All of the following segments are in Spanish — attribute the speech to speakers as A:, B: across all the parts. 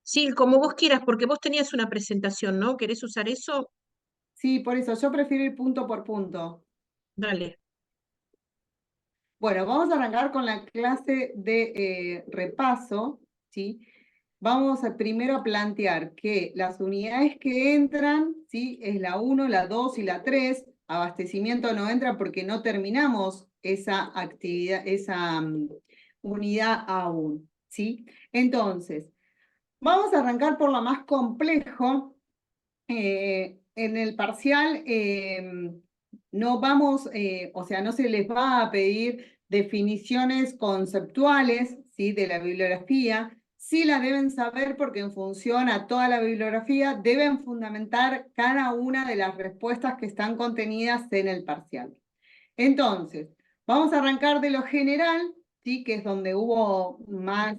A: Sí, como vos quieras, porque vos tenías una presentación, ¿no? ¿Querés usar eso?
B: Sí, por eso, yo prefiero ir punto por punto.
A: Dale.
B: Bueno, vamos a arrancar con la clase de repaso, ¿sí? Vamos a primero a plantear que las unidades que entran, ¿sí? Es la 1, la 2 y la 3. Abastecimiento no entra porque no terminamos esa actividad, esa unidad aún, ¿sí? Entonces, vamos a arrancar por lo más complejo. En el parcial no vamos, o sea, no se les va a pedir definiciones conceptuales, ¿sí? De la bibliografía. Sí la deben saber porque en función a toda la bibliografía deben fundamentar cada una de las respuestas que están contenidas en el parcial. Entonces, vamos a arrancar de lo general, ¿sí? Que es donde hubo más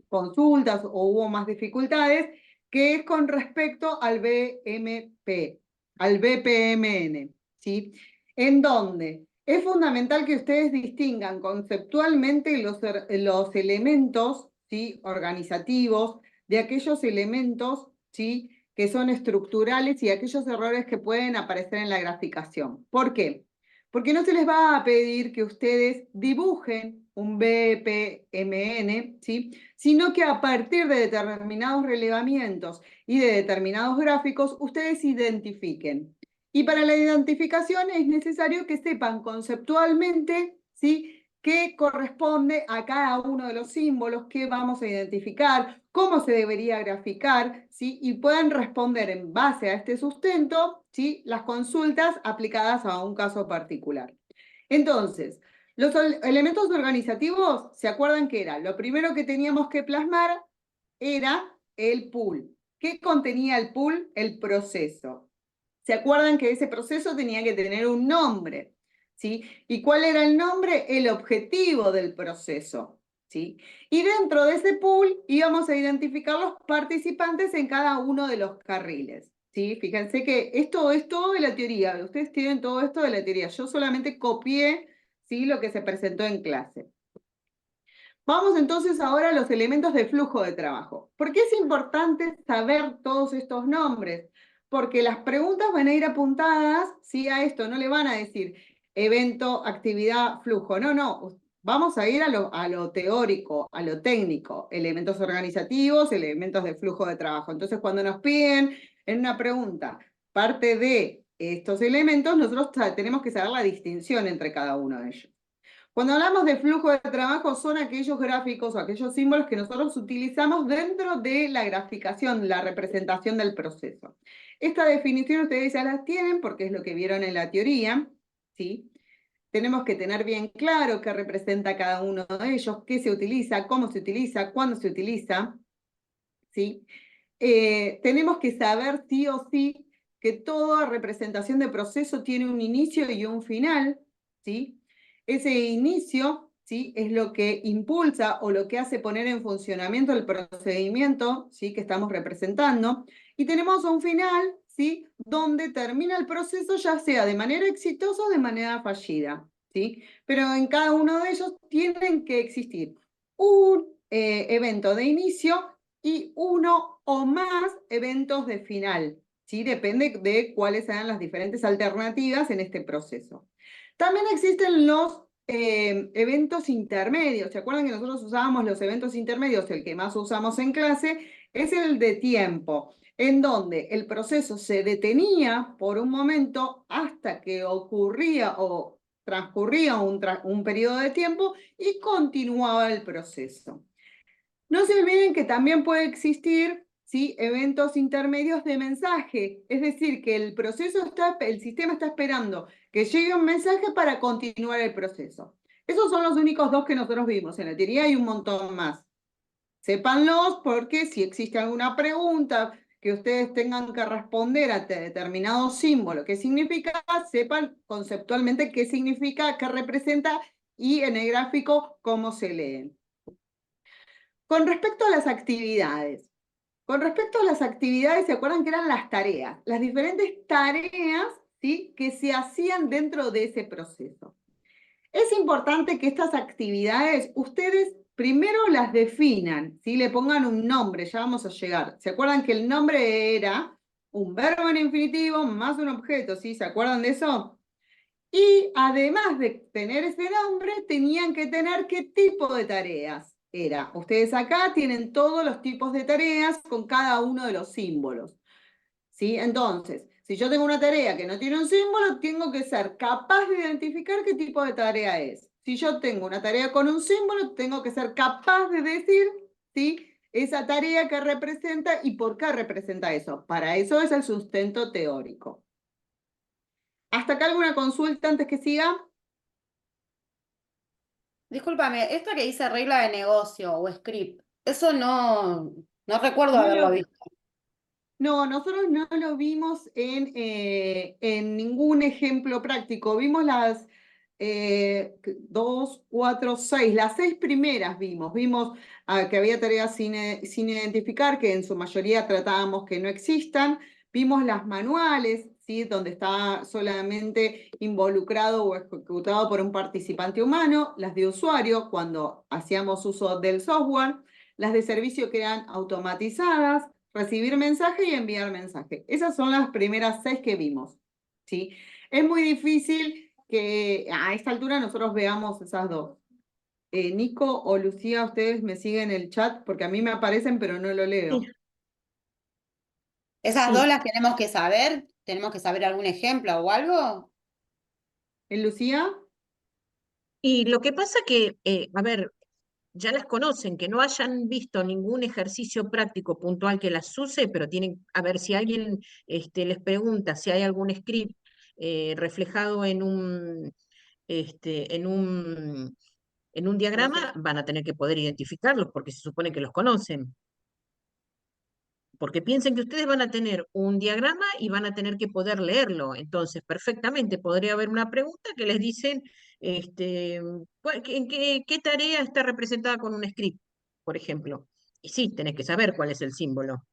B: consultas o hubo más dificultades, que es con respecto al BMP, al BPMN, ¿sí? En donde es fundamental que ustedes distingan conceptualmente los elementos, ¿sí? Organizativos de aquellos elementos, ¿sí? Que son estructurales y aquellos errores que pueden aparecer en la graficación. ¿Por qué? Porque no se les va a pedir que ustedes dibujen un BPMN, ¿sí? Sino que a partir de determinados relevamientos y de determinados gráficos, ustedes identifiquen. Y para la identificación es necesario que sepan conceptualmente, ¿sí? Qué corresponde a cada uno de los símbolos, qué vamos a identificar, cómo se debería graficar, ¿sí? Y puedan responder en base a este sustento, ¿sí? Las consultas aplicadas a un caso particular. Entonces, los elementos organizativos, ¿se acuerdan qué era? Lo primero que teníamos que plasmar era el pool. ¿Qué contenía el pool? El proceso. ¿Se acuerdan que ese proceso tenía que tener un nombre? ¿Sí? ¿Y cuál era el nombre? El objetivo del proceso. ¿Sí? Y dentro de ese pool íbamos a identificar los participantes en cada uno de los carriles. ¿Sí? Fíjense que esto es todo de la teoría. Ustedes tienen todo esto de la teoría. Yo solamente copié, ¿sí? Lo que se presentó en clase. Vamos entonces ahora a los elementos de flujo de trabajo. ¿Por qué es importante saber todos estos nombres? Porque las preguntas van a ir apuntadas, ¿sí? A esto, no le van a decir evento, actividad, flujo. No, no. Vamos a ir a lo teórico, a lo técnico, elementos organizativos, elementos de flujo de trabajo. Entonces, cuando nos piden en una pregunta parte de estos elementos, nosotros tenemos que saber la distinción entre cada uno de ellos. Cuando hablamos de flujo de trabajo, son aquellos gráficos o aquellos símbolos que nosotros utilizamos dentro de la graficación, la representación del proceso. Esta definición ustedes ya la tienen porque es lo que vieron en la teoría, ¿sí? Tenemos que tener bien claro qué representa cada uno de ellos, qué se utiliza, cómo se utiliza, cuándo se utiliza, ¿sí? Tenemos que saber sí o sí que toda representación de proceso tiene un inicio y un final, ¿sí? Ese inicio, ¿sí? Es lo que impulsa o lo que hace poner en funcionamiento el procedimiento, ¿sí? Que estamos representando. Y tenemos un final, ¿sí? Donde termina el proceso, ya sea de manera exitosa o de manera fallida, ¿sí? Pero en cada uno de ellos tienen que existir un evento de inicio y uno o más eventos de final, ¿sí? Depende de cuáles sean las diferentes alternativas en este proceso. También existen los eventos intermedios. ¿Se acuerdan que nosotros usábamos los eventos intermedios? El que más usamos en clase es el de tiempo, en donde el proceso se detenía por un momento hasta que ocurría o transcurría un periodo de tiempo y continuaba el proceso. No se olviden que también puede existir, ¿sí? Eventos intermedios de mensaje, es decir, que el sistema está esperando que llegue un mensaje para continuar el proceso. Esos son los únicos dos que nosotros vimos. En la teoría hay un montón más. Sépanlos porque si existe alguna pregunta que ustedes tengan que responder a determinado símbolo, qué significa, sepan conceptualmente qué significa, qué representa y en el gráfico cómo se leen. Con respecto a las actividades, ¿se acuerdan que eran las tareas? Las diferentes tareas, ¿sí? Que se hacían dentro de ese proceso. Es importante que estas actividades ustedes primero las definan, ¿sí? Le pongan un nombre, ya vamos a llegar. ¿Se acuerdan que el nombre era un verbo en infinitivo más un objeto, ¿sí? ¿Se acuerdan de eso? Y además de tener ese nombre, tenían que tener qué tipo de tareas era. Ustedes acá tienen todos los tipos de tareas con cada uno de los símbolos, ¿sí? Entonces, si yo tengo una tarea que no tiene un símbolo, tengo que ser capaz de identificar qué tipo de tarea es. Si yo tengo una tarea con un símbolo, tengo que ser capaz de decir, ¿sí? Esa tarea que representa y por qué representa eso. Para eso es el sustento teórico. ¿Hasta acá alguna consulta antes que siga?
C: Discúlpame, esto que dice regla de negocio o script, eso no recuerdo
B: No
C: haberlo
B: lo,
C: visto.
B: No, nosotros no lo vimos en ningún ejemplo práctico. Vimos las 2, 4, 6, las 6 primeras vimos. Vimos que había tareas sin identificar, que en su mayoría tratábamos que no existan. Vimos las manuales, ¿sí? Donde está solamente involucrado o ejecutado por un participante humano. Las de usuario, cuando hacíamos uso del software. Las de servicio que eran automatizadas, recibir mensaje y enviar mensaje. Esas son las primeras 6 que vimos, ¿sí? Es muy difícil que a esta altura nosotros veamos esas dos. Nico o Lucía, ustedes me siguen en el chat porque a mí me aparecen pero no lo leo.
A: Sí,
C: ¿Esas dos
A: sí.
C: las tenemos que saber? ¿Tenemos que saber algún ejemplo o algo?
B: ¿En Lucía?
A: Y lo que pasa que, a ver, ya las conocen, que no hayan visto ningún ejercicio práctico puntual que las use, pero tienen, a ver, si alguien les pregunta si hay algún script reflejado este, en un, en un diagrama, van a tener que poder identificarlos porque se supone que los conocen. Porque piensen que ustedes van a tener un diagrama y van a tener que poder leerlo. Entonces, perfectamente podría haber una pregunta que les dicen, ¿qué tarea está representada con un script, por ejemplo? Y sí, tenés que saber cuál es el símbolo.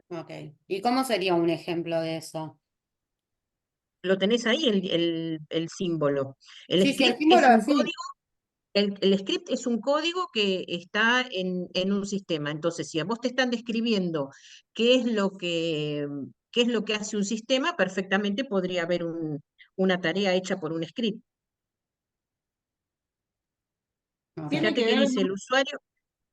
C: Ok. ¿Y cómo sería un ejemplo de eso?
A: Lo tenés ahí, el símbolo. El
C: Sí, sí, el
A: script
C: símbolo
A: es un
C: sí.
A: código. El script es un código que está en un sistema. Entonces, si a vos te están describiendo qué es qué es lo que hace un sistema, perfectamente podría haber una tarea hecha por un script.
B: Tiene
C: Ok.
A: Fíjate
B: que
A: que
B: ver
A: dice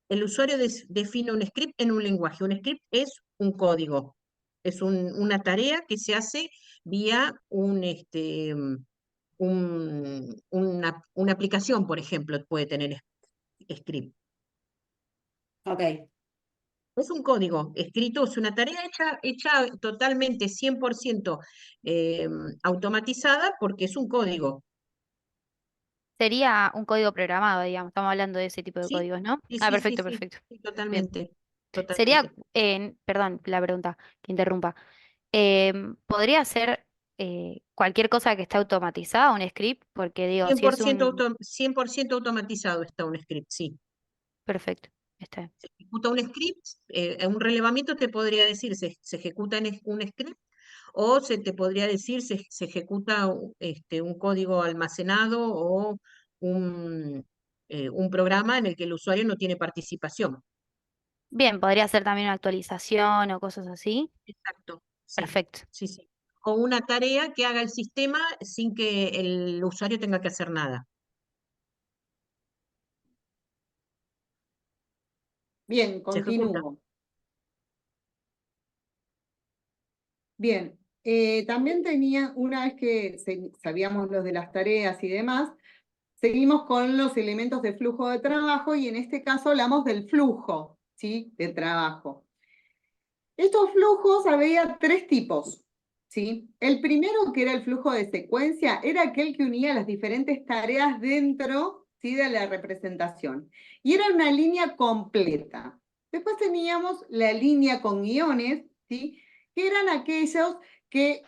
A: el usuario define un script en un lenguaje. Un script es un código, es una tarea que se hace vía una aplicación, por ejemplo, puede tener script.
C: Ok.
A: Es un código escrito, es una tarea hecha totalmente 100% eh, automatizada porque es un código.
D: Sería un código programado, digamos. Estamos hablando de ese tipo de
A: ¿Sí?
D: códigos, ¿no?
A: Sí,
D: Ah,
A: sí, sí,
D: perfecto,
A: sí,
D: perfecto.
A: sí,
D: Bien.
A: totalmente,
D: Sería,
A: totalmente.
D: perdón, la pregunta, que interrumpa. ¿Podría ser cualquier cosa que esté automatizada, un script? Porque digo, si es
A: 100%
D: un...
A: 100% automatizado está un script, sí.
D: Perfecto, está bien.
A: Se ejecuta un script, un relevamiento te podría decir, se ejecuta un script, o se te podría decir, se ejecuta un código almacenado o un programa en el que el usuario no tiene participación.
D: Bien, podría ser también una actualización o cosas así.
A: Exacto, sí,
D: Perfecto.
A: sí, sí. O una tarea que haga el sistema sin que el usuario tenga que hacer nada.
B: bien,
A: Se ejecuta.
B: continúo. Bien, también tenía, una vez que sabíamos los de las tareas y demás, seguimos con los elementos de flujo de trabajo y en este caso hablamos del flujo, ¿sí? De trabajo. Estos flujos había 3 tipos, ¿sí? El primero, que era el flujo de secuencia, era aquel que unía las diferentes tareas dentro, ¿sí? De la representación. Y era una línea completa. Después teníamos la línea con guiones, ¿sí? Que eran aquellos que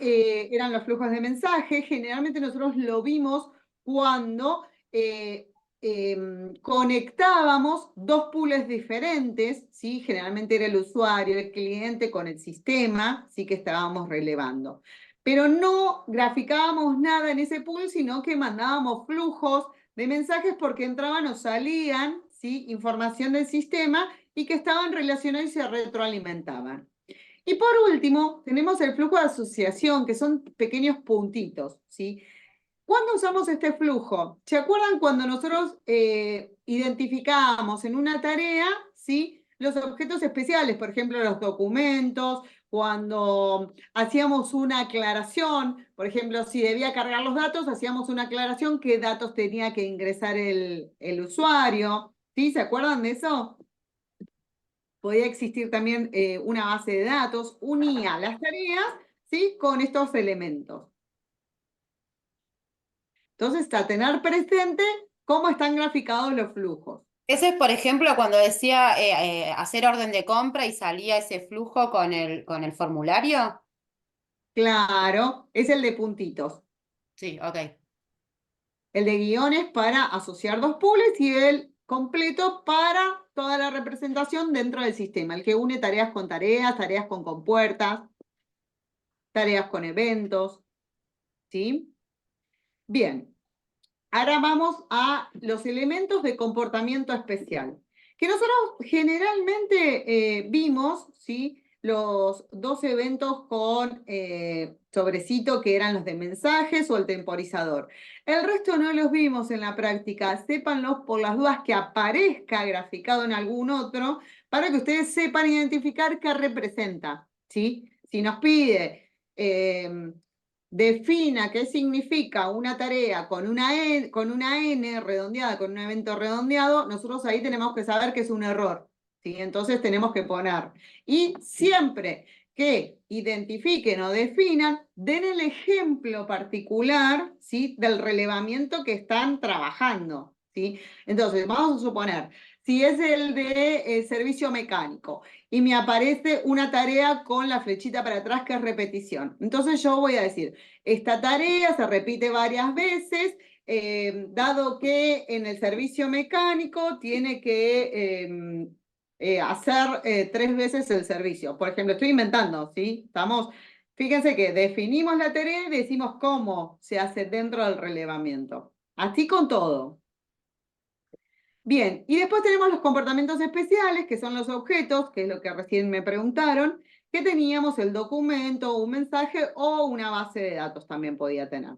B: eran los flujos de mensaje. Generalmente nosotros lo vimos cuando conectábamos 2 pools diferentes, ¿sí? Generalmente era el usuario, el cliente con el sistema, sí que estábamos relevando. Pero no graficábamos nada en ese pool, sino que mandábamos flujos de mensajes porque entraban o salían, ¿sí? Información del sistema y que estaban relacionados y se retroalimentaban. Y por último, tenemos el flujo de asociación, que son pequeños puntitos, ¿sí? ¿Cuándo usamos este flujo? ¿Se acuerdan cuando nosotros identificábamos en una tarea, ¿sí? Los objetos especiales, por ejemplo, los documentos, cuando hacíamos una aclaración, por ejemplo, si debía cargar los datos, hacíamos una aclaración, qué datos tenía que ingresar el usuario, ¿sí? ¿Se acuerdan de eso? Podía existir también una base de datos, unía las tareas, ¿sí? Con estos elementos. Entonces, a tener presente cómo están graficados los flujos.
C: Ese es, por ejemplo, cuando decía hacer orden de compra y salía ese flujo con el formulario.
B: Claro, es el de puntitos.
C: Sí, ok.
B: El de guiones para asociar dos pools y el completo para toda la representación dentro del sistema. El que une tareas con compuertas, tareas con eventos. ¿Sí? Bien. Ahora vamos a los elementos de comportamiento especial, que nosotros generalmente vimos, ¿sí? Los dos eventos con sobrecito que eran los de mensajes o el temporizador. El resto no los vimos en la práctica, sépanlos por las dudas que aparezca graficado en algún otro, para que ustedes sepan identificar qué representa, ¿sí? Si nos pide... defina qué significa una tarea con una N redondeada, con un evento redondeado, nosotros ahí tenemos que saber que es un error, ¿sí? Entonces tenemos que poner. Y siempre que identifiquen o definan, den el ejemplo particular, ¿sí? Del relevamiento que están trabajando, ¿sí? Entonces, vamos a suponer, si es el de servicio mecánico, y me aparece una tarea con la flechita para atrás que es repetición. Entonces yo voy a decir, esta tarea se repite varias veces, dado que en el servicio mecánico tiene que hacer 3 veces el servicio. Por ejemplo, estoy inventando, ¿sí? Fíjense que definimos la tarea y decimos cómo se hace dentro del relevamiento. Así con todo. Bien, y después tenemos los comportamientos especiales, que son los objetos, que es lo que recién me preguntaron, que teníamos el documento, un mensaje o una base de datos también podía tener.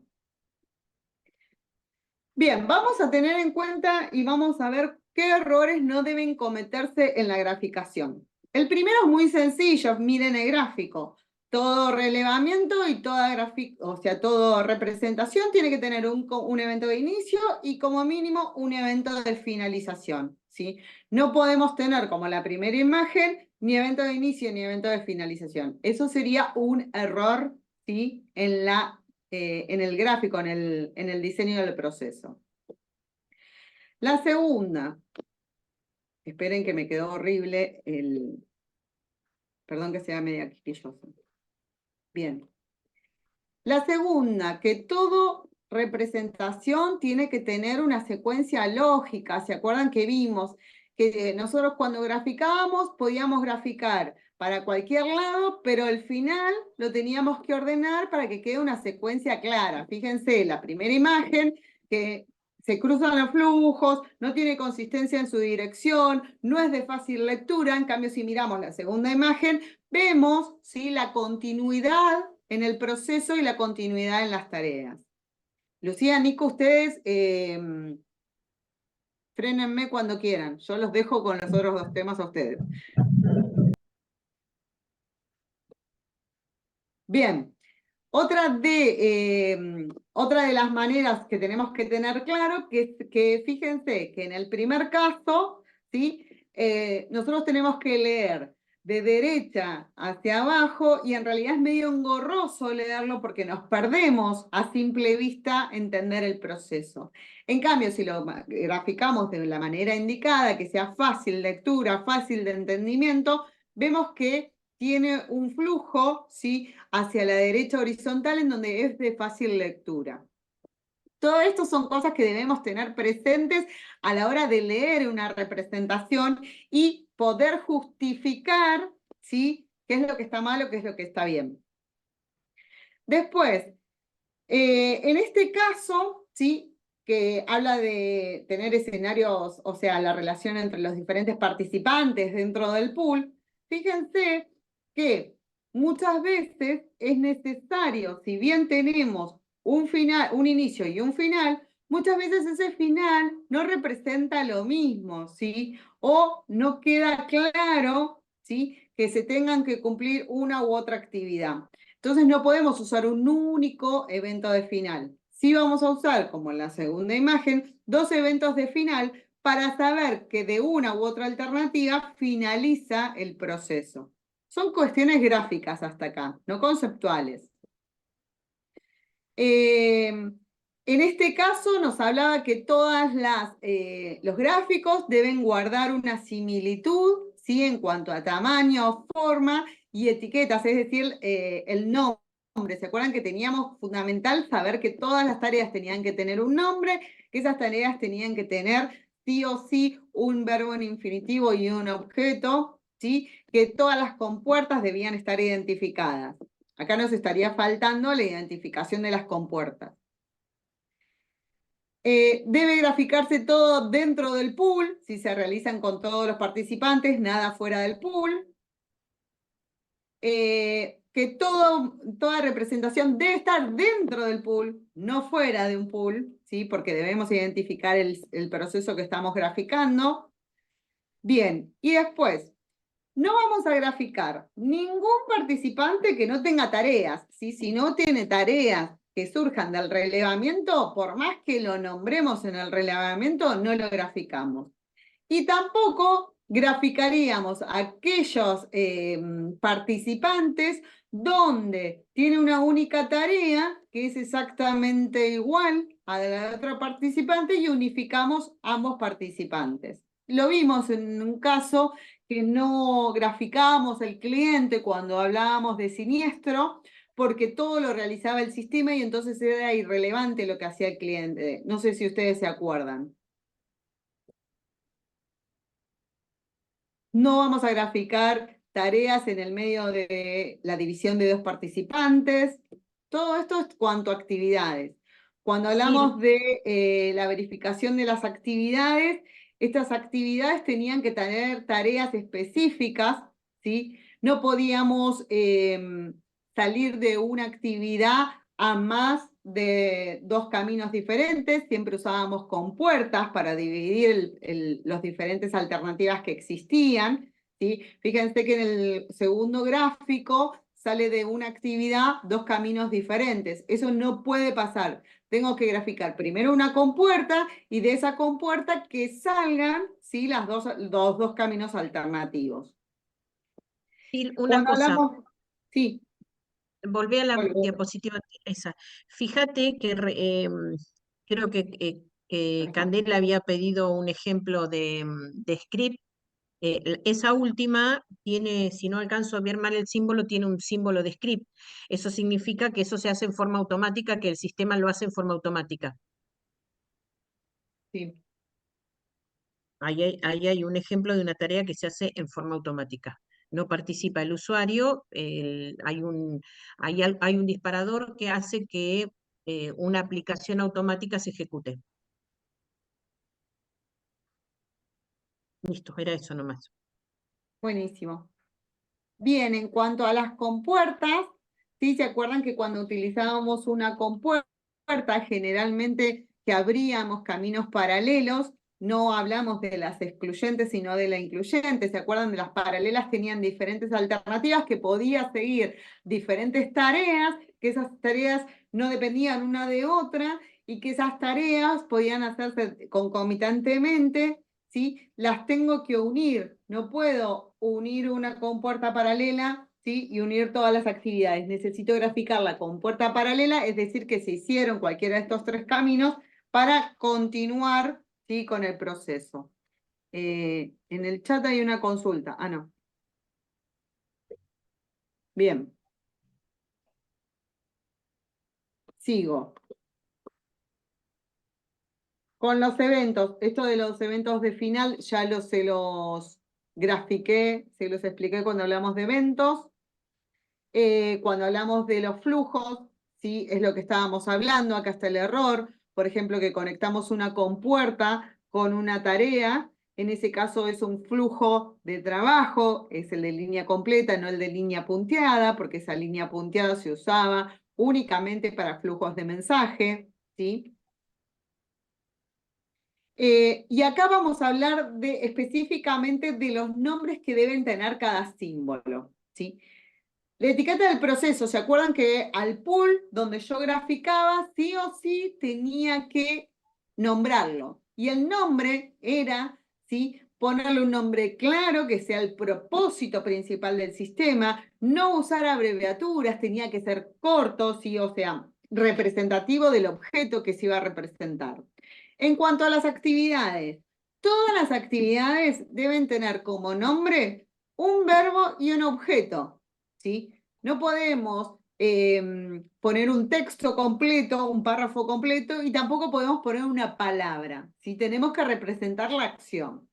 B: Bien, vamos a tener en cuenta y vamos a ver qué errores no deben cometerse en la graficación. El primero es muy sencillo, miren el gráfico. Todo relevamiento y toda representación tiene que tener un evento de inicio y como mínimo un evento de finalización, ¿sí? No podemos tener como la primera imagen ni evento de inicio ni evento de finalización. Eso sería un error, ¿sí? En el gráfico, en el diseño del proceso. La segunda, esperen que me quedó horrible perdón que sea media quisquillosa. Bien. La segunda, que todo representación tiene que tener una secuencia lógica. ¿Se acuerdan que vimos que nosotros cuando graficábamos podíamos graficar para cualquier lado, pero al final lo teníamos que ordenar para que quede una secuencia clara? Fíjense, la primera imagen que se cruzan los flujos, no tiene consistencia en su dirección, no es de fácil lectura. En cambio, si miramos la segunda imagen, vemos, ¿sí?, la continuidad en el proceso y la continuidad en las tareas. Lucía, Nico, ustedes frénenme cuando quieran. Yo los dejo con los otros dos temas a ustedes. Bien. Otra de las maneras que tenemos que tener claro, que fíjense que en el primer caso, ¿sí? Nosotros tenemos que leer de derecha hacia abajo y en realidad es medio engorroso leerlo porque nos perdemos a simple vista entender el proceso. En cambio, si lo graficamos de la manera indicada, que sea fácil lectura, fácil de entendimiento, vemos que tiene un flujo, ¿sí?, hacia la derecha horizontal en donde es de fácil lectura. Todo esto son cosas que debemos tener presentes a la hora de leer una representación y poder justificar, ¿sí?, qué es lo que está mal o qué es lo que está bien. Después, en este caso, ¿sí?, que habla de tener escenarios, o sea, la relación entre los diferentes participantes dentro del pool, fíjense que muchas veces es necesario, si bien tenemos un final, un inicio y un final, muchas veces ese final no representa lo mismo, ¿sí? O no queda claro, ¿sí?, que se tengan que cumplir una u otra actividad. Entonces no podemos usar un único evento de final. Sí vamos a usar, como en la segunda imagen, 2 eventos de final para saber que de una u otra alternativa finaliza el proceso. Son cuestiones gráficas hasta acá, no conceptuales. En este caso nos hablaba que todas los gráficos deben guardar una similitud, ¿sí?, en cuanto a tamaño, forma y etiquetas, es decir, el nombre. ¿Se acuerdan que teníamos fundamental saber que todas las tareas tenían que tener un nombre, que esas tareas tenían que tener sí o sí un verbo en infinitivo y un objeto, ¿sí?, que todas las compuertas debían estar identificadas? Acá nos estaría faltando la identificación de las compuertas. Debe graficarse todo dentro del pool, si se realizan con todos los participantes, nada fuera del pool. Que toda representación debe estar dentro del pool, no fuera de un pool, ¿sí?, porque debemos identificar el proceso que estamos graficando. Bien, y después, no vamos a graficar ningún participante que no tenga tareas, ¿sí? Si no tiene tareas que surjan del relevamiento, por más que lo nombremos en el relevamiento, no lo graficamos. Y tampoco graficaríamos aquellos participantes donde tiene una única tarea que es exactamente igual a la de otra participante y unificamos ambos participantes. Lo vimos en un caso que no graficábamos el cliente cuando hablábamos de siniestro, porque todo lo realizaba el sistema y entonces era irrelevante lo que hacía el cliente. No sé si ustedes se acuerdan. No vamos a graficar tareas en el medio de la división de 2 participantes. Todo esto es cuanto a actividades. Cuando hablamos de la verificación de las actividades, estas actividades tenían que tener tareas específicas, ¿sí? No podíamos salir de una actividad a más de 2 caminos diferentes, siempre usábamos compuertas para dividir las diferentes alternativas que existían, ¿sí? Fíjense que en el segundo gráfico sale de una actividad 2 caminos diferentes. Eso no puede pasar. Tengo que graficar primero una compuerta y de esa compuerta que salgan, ¿sí?, los dos caminos alternativos.
A: Y una
B: Cuando
A: cosa,
B: hablamos... Sí.
A: volví a la
B: Bueno,
A: diapositiva esa. Fíjate que creo que
B: acá.
A: Candela había pedido un ejemplo de script. Esa última tiene, si no alcanzo a ver mal el símbolo, tiene un símbolo de script. Eso significa que eso se hace en forma automática, que el sistema lo hace en forma automática.
B: Sí.
A: Ahí hay un ejemplo de una tarea que se hace en forma automática. No participa el usuario, hay un disparador que hace que una aplicación automática se ejecute. Listo, era eso nomás.
B: Buenísimo. Bien, en cuanto a las compuertas, ¿sí? ¿Se acuerdan que cuando utilizábamos una compuerta, generalmente que abríamos caminos paralelos, no hablamos de las excluyentes, sino de la incluyente? ¿Se acuerdan de las paralelas? Tenían diferentes alternativas que podía seguir diferentes tareas, que esas tareas no dependían una de otra y que esas tareas podían hacerse concomitantemente, ¿sí? Las tengo que unir, no puedo unir una compuerta paralela, ¿sí?, y unir todas las actividades. Necesito graficar la compuerta paralela, es decir, que se hicieron cualquiera de estos 3 caminos para continuar, ¿sí?, con el proceso. En el chat hay una consulta. Ah, no. Bien. Sigo. Con los eventos, esto de los eventos de final ya se los grafiqué, se los expliqué cuando hablamos de eventos. Cuando hablamos de los flujos, ¿sí?, es lo que estábamos hablando, acá está el error. por ejemplo, que conectamos una compuerta con una tarea. En ese caso es un flujo de trabajo, es el de línea completa, no el de línea punteada, porque esa línea punteada se usaba únicamente para flujos de mensaje, ¿sí? Y acá vamos a hablar específicamente de los nombres que deben tener cada símbolo, ¿sí? La etiqueta del proceso, ¿se acuerdan que al pool donde yo graficaba, sí o sí tenía que nombrarlo? Y el nombre era, ¿sí? Ponerle un nombre claro, que sea el propósito principal del sistema, no usar abreviaturas, tenía que ser corto, ¿sí? O sea, representativo del objeto que se iba a representar. En cuanto a las actividades, todas las actividades deben tener como nombre un verbo y un objeto, ¿sí? No podemos poner un texto completo, un párrafo completo, y tampoco podemos poner una palabra, ¿sí? Tenemos que representar la acción.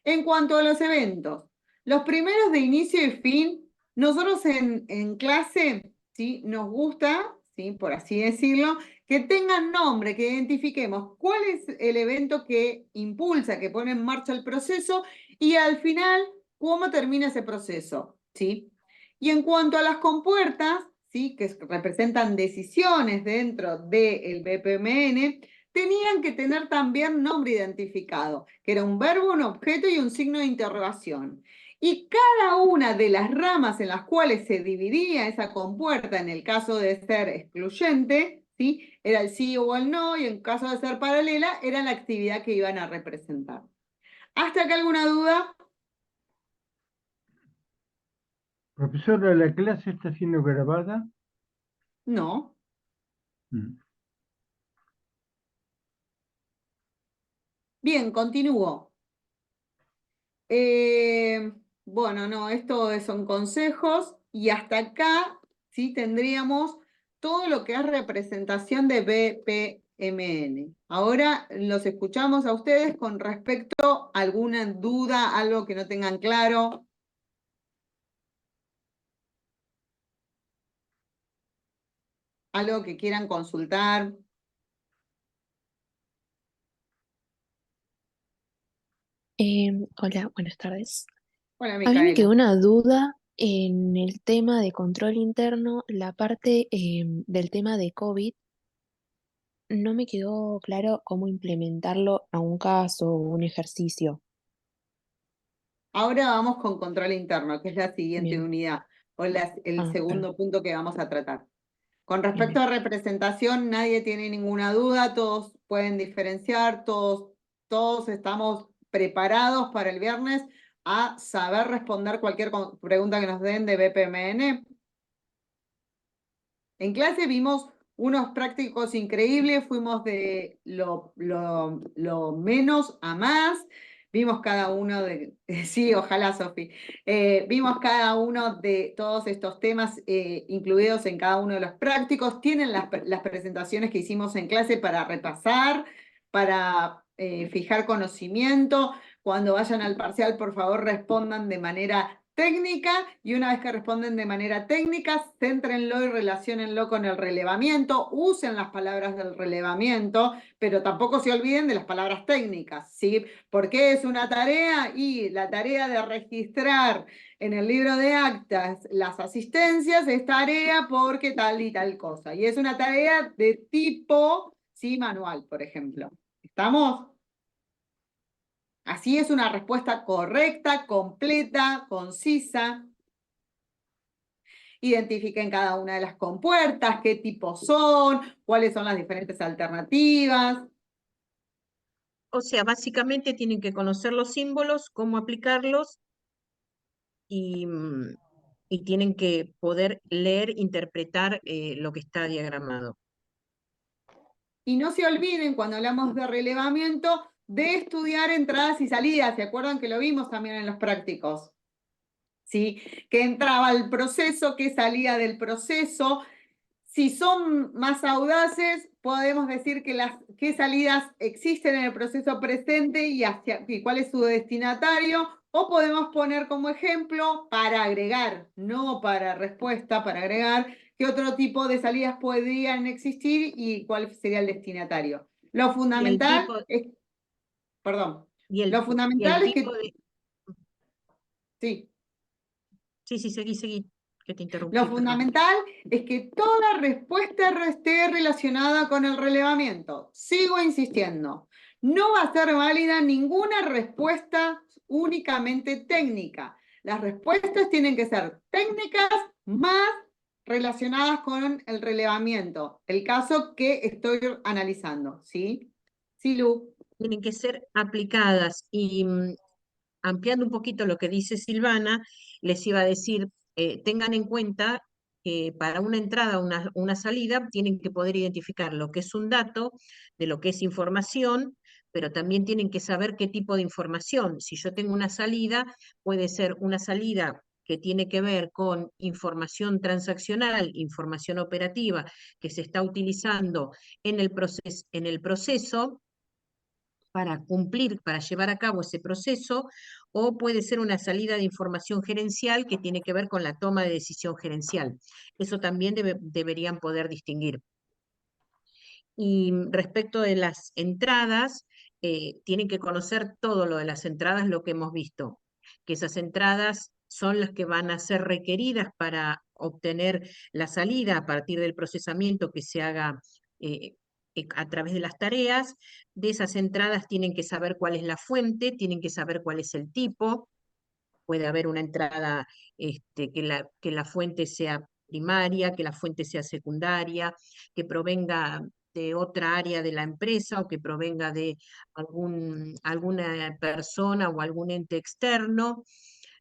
B: En cuanto a los eventos, los primeros de inicio y fin, nosotros en clase, ¿sí? Nos gusta, ¿sí? Por así decirlo, que tengan nombre, que identifiquemos cuál es el evento que impulsa, que pone en marcha el proceso, y al final, cómo termina ese proceso, ¿sí? Y en cuanto a las compuertas, ¿sí? Que representan decisiones dentro del BPMN, tenían que tener también nombre identificado, que era un verbo, un objeto y un signo de interrogación. Y cada una de las ramas en las cuales se dividía esa compuerta, en el caso de ser excluyente, ¿sí? Era el sí o el no, y en caso de ser paralela, era la actividad que iban a representar. ¿Hasta acá alguna duda?
E: Profesora, ¿la clase está siendo grabada?
B: No.
E: Mm.
B: Bien, continúo. Bueno, no, esto son consejos y hasta acá sí tendríamos todo lo que es representación de BPMN. Ahora los escuchamos a ustedes con respecto a alguna duda, algo que no tengan claro. Algo que quieran consultar.
F: Hola, buenas tardes.
B: Hola,
F: A mí me quedó
B: Micaela.
F: una duda en el tema de control interno, la parte del tema de COVID. No me quedó claro cómo implementarlo a un caso o un ejercicio.
B: Ahora vamos con control interno, que es la siguiente
F: Bien,
B: unidad, o el
F: perdón.
B: segundo punto que vamos a tratar. Con
F: Bien,
B: respecto
F: bien.
B: a representación, nadie tiene ninguna duda, todos pueden diferenciar, todos estamos preparados para el viernes a saber responder cualquier pregunta que nos den de BPMN. En clase vimos unos prácticos increíbles, fuimos de lo menos a más, vimos cada uno de, sí, ojalá, Sofi, vimos cada uno de todos estos temas incluidos en cada uno de los prácticos, tienen las presentaciones que hicimos en clase para repasar, para fijar conocimiento. Cuando vayan al parcial, por favor, respondan de manera técnica, y una vez que responden de manera técnica, céntrenlo y relaciónenlo con el relevamiento, usen las palabras del relevamiento, pero tampoco se olviden de las palabras técnicas, ¿sí? ¿Por qué es una tarea? Y la tarea de registrar en el libro de actas las asistencias es tarea porque tal y tal cosa, y es una tarea de tipo, ¿sí? Manual, por ejemplo. ¿Estamos? Así es una respuesta correcta, completa, concisa. Identifiquen cada una de las compuertas, qué tipos son, cuáles son las diferentes alternativas.
A: O sea, básicamente tienen que conocer los símbolos, cómo aplicarlos y, y tienen que poder leer, interpretar lo que está diagramado.
B: Y no se olviden, cuando hablamos de relevamiento, de estudiar entradas y salidas. ¿Se acuerdan que lo vimos también en los prácticos? ¿Sí? Que entraba al proceso, que salía del proceso. Si son más audaces, podemos decir que qué salidas existen en el proceso presente y cuál es su destinatario, o podemos poner como ejemplo para agregar, no para respuesta, para agregar qué otro tipo de salidas podrían existir y cuál sería el destinatario. Lo
A: Y el
B: fundamental
A: tipo,
B: es, perdón,
A: y
B: lo
A: el
B: fundamental es
A: tipo
B: que,
A: de...
B: sí,
A: Sí, sí, seguí, que te
B: lo
A: interrumpí, perdón.
B: fundamental es que toda respuesta esté relacionada con el relevamiento. Sigo insistiendo, no va a ser válida ninguna respuesta únicamente técnica. Las respuestas tienen que ser técnicas más relacionadas con el relevamiento, el caso que estoy analizando, ¿sí? Sí, Lu.
A: Tienen que ser aplicadas y ampliando un poquito lo que dice Silvana, les iba a decir, tengan en cuenta que para una entrada o una salida tienen que poder identificar lo que es un dato, de lo que es información, pero también tienen que saber qué tipo de información. Si yo tengo una salida, puede ser una salida que tiene que ver con información transaccional, información operativa que se está utilizando en el proceso para cumplir, para llevar a cabo ese proceso, o puede ser una salida de información gerencial que tiene que ver con la toma de decisión gerencial. Eso también deberían poder distinguir. Y respecto de las entradas, tienen que conocer todo lo de las entradas, lo que hemos visto, que esas entradas son las que van a ser requeridas para obtener la salida a partir del procesamiento que se haga a través de las tareas. De esas entradas tienen que saber cuál es la fuente, tienen que saber cuál es el tipo. Puede haber una entrada que la fuente sea primaria, que la fuente sea secundaria, que provenga de otra área de la empresa o que provenga de alguna persona o algún ente externo.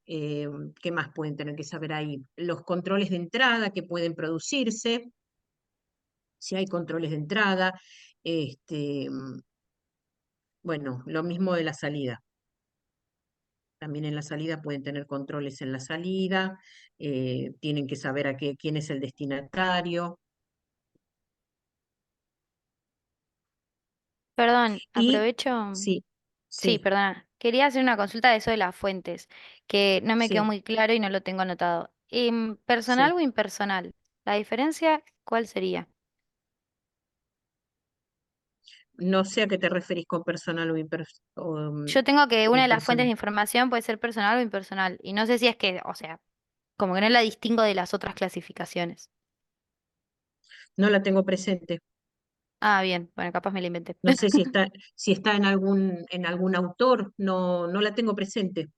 A: ¿Qué más pueden tener que saber ahí? Los controles de entrada que pueden producirse, si hay controles de entrada, este, bueno, lo mismo de la salida. También en la salida pueden tener controles en la salida, tienen que saber quién es el destinatario.
D: Perdón,
A: Y
D: aprovecho.
A: sí,
D: Sí,
A: sí,
D: perdona. Quería hacer una consulta de eso de las fuentes, que no me quedó
A: sí,
D: muy claro y no lo tengo anotado. ¿Personal
A: sí.
D: o impersonal? ¿La diferencia cuál sería?
A: No sé a qué te referís con personal
D: Yo tengo que
A: o
D: una de las fuentes
A: impersonal.
D: de información puede ser personal o impersonal. Y no sé si es que, o sea, como que no la distingo de las otras clasificaciones.
A: No la tengo presente.
D: Ah, bien, bueno, capaz me la inventé.
A: No sé si está en algún autor, no la tengo presente.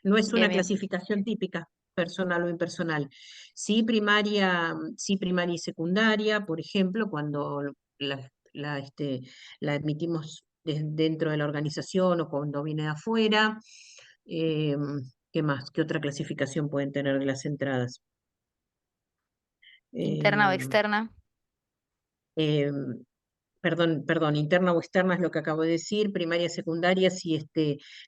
A: No es
D: Bien,
A: una
D: bien.
A: clasificación típica, personal o impersonal. Sí primaria y secundaria, por ejemplo, cuando la emitimos dentro de la organización o cuando viene de afuera. Eh, ¿Qué más? ¿Qué otra clasificación pueden tener las entradas?
D: Interna o
A: Eh,
D: externa.
A: eh, perdón, interna o externa es lo que acabo de decir, primaria, secundaria, si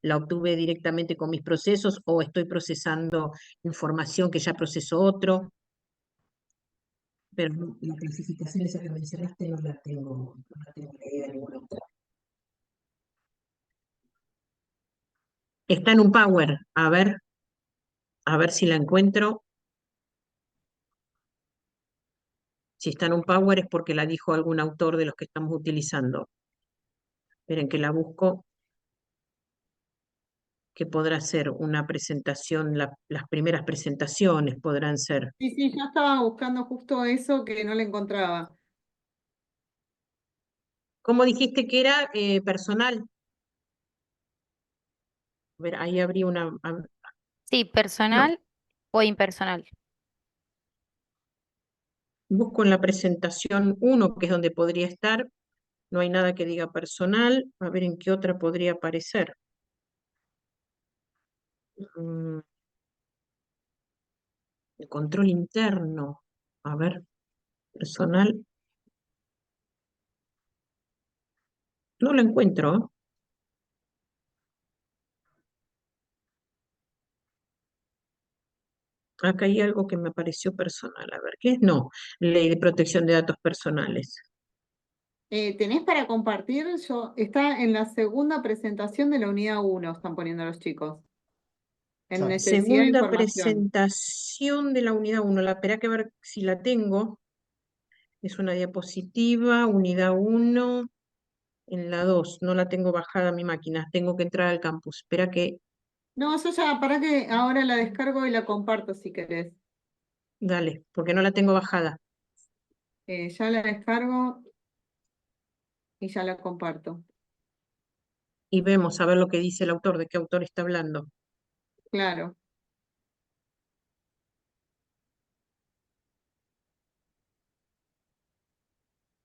A: la obtuve directamente con mis procesos o estoy procesando información que ya procesó otro, pero la clasificación esa que mencionaste no la tengo leída ninguna otra. Está en un Power, a ver si la encuentro. Si está en un Power es porque la dijo algún autor de los que estamos utilizando. Esperen que la busco, que podrá ser una presentación, las primeras presentaciones podrán ser.
B: Sí, sí, yo estaba buscando justo eso que no le encontraba.
A: ¿Cómo dijiste que era personal? A ver, ahí abrí
D: Sí,
A: no,
D: personal o impersonal.
A: busco en la presentación 1, que es donde podría estar. No hay nada que diga personal. A ver en qué otra podría aparecer. Mm, el control interno. A ver, personal. No lo encuentro. Acá hay algo que me pareció personal. A ver, ¿qué es? No, Ley de Protección de Datos Personales.
B: ¿Tenés para compartir? Está en la segunda presentación de la unidad 1, están poniendo los chicos, en necesidad de
A: Segunda
B: información.
A: presentación de la unidad 1. Espera que ver si la tengo. Es una diapositiva, unidad 1. En la 2, no la tengo bajada a mi máquina, tengo que entrar al campus. Espera que,
B: No, eso ya, para que ahora la descargo y la comparto si querés.
A: dale, porque no la tengo bajada.
B: Ya la descargo y ya la comparto.
A: Y vemos a ver lo que dice el autor, de qué autor está hablando.
B: Claro.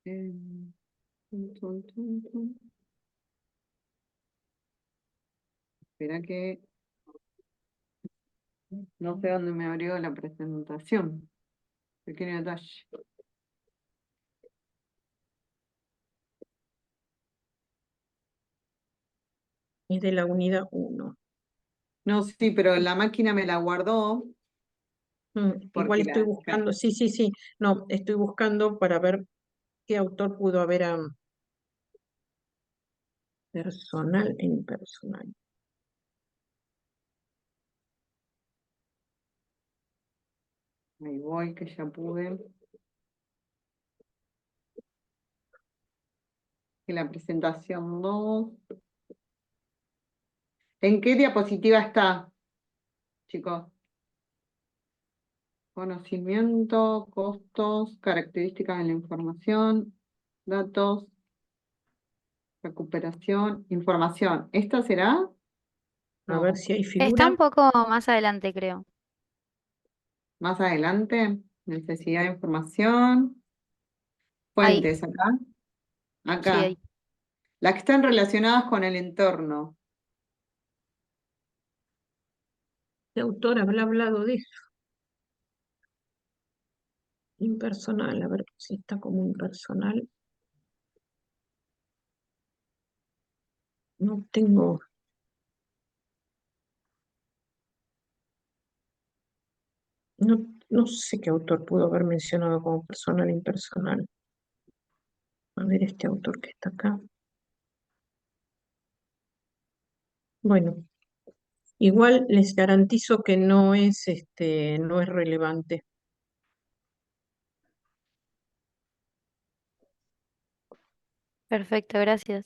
B: Tun, tun, tun. Espera que no sé dónde me abrió la presentación. Pequeño detalle.
A: Es de la unidad 1.
B: No, sí, pero la máquina me la guardó
A: Igual
B: porque
A: estoy
B: la...
A: buscando, sí. No, estoy buscando para ver qué autor pudo haber personal e impersonal.
B: Ahí voy, que ya pude. Que la presentación no. ¿En qué diapositiva está, chicos? Conocimiento, costos, características de la información, datos, recuperación, información. ¿Esta será?
A: A ver
B: No.
A: si hay
D: Está
A: figura.
D: un poco más adelante, creo.
B: Más adelante, necesidad de información.
D: Ahí,
B: Fuentes, acá.
D: sí,
B: Acá.
D: ahí.
B: Las que están relacionadas con el entorno.
A: ¿Qué autor habrá hablado de eso? Impersonal, a ver si está como impersonal. No tengo. No sé qué autor pudo haber mencionado como personal e impersonal. A ver este autor que está acá. Bueno, igual les garantizo que no es relevante.
D: Perfecto, gracias.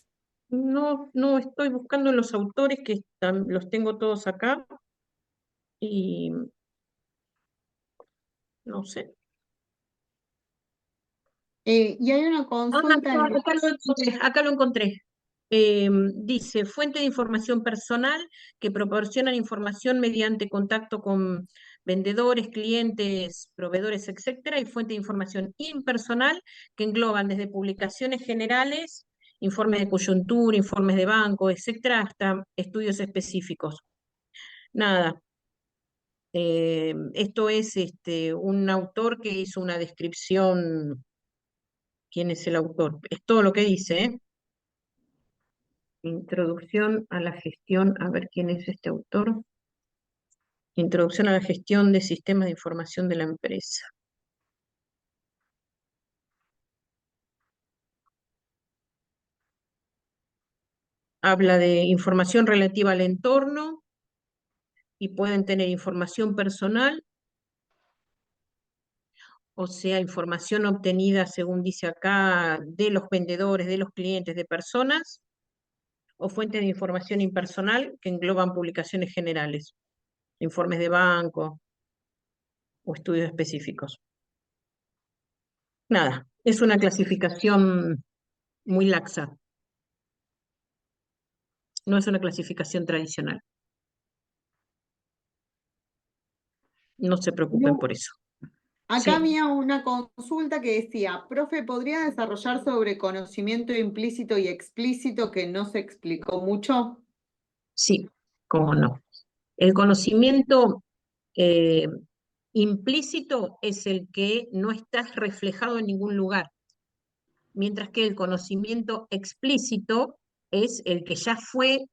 A: No estoy buscando los autores que están, los tengo todos acá y no sé.
B: Y hay una
A: Ah,
B: consulta
A: no,
B: en el...
A: acá lo encontré. Dice, fuente de información personal que proporcionan información mediante contacto con vendedores, clientes, proveedores, etcétera, y fuente de información impersonal que engloban desde publicaciones generales, informes de coyuntura, informes de banco, etcétera, hasta estudios específicos. Nada. Esto es un autor que hizo una descripción. ¿Quién es el autor? Es todo lo que dice, ¿eh? Introducción a la gestión, a ver quién es este autor. Introducción a la gestión de sistemas de información de la empresa. Habla de información relativa al entorno y pueden tener información personal, o sea, información obtenida, según dice acá, de los vendedores, de los clientes, de personas, o fuentes de información impersonal que engloban publicaciones generales, informes de banco o estudios específicos. Nada, es una clasificación muy laxa, no es una clasificación tradicional. No se preocupen por eso.
B: Acá
A: Sí,
B: había una consulta que decía, profe, ¿podría desarrollar sobre conocimiento implícito y explícito que no se explicó mucho?
A: sí, cómo no. El conocimiento eh, implícito es el que no está reflejado en ningún lugar, mientras que el conocimiento explícito es el que ya fue,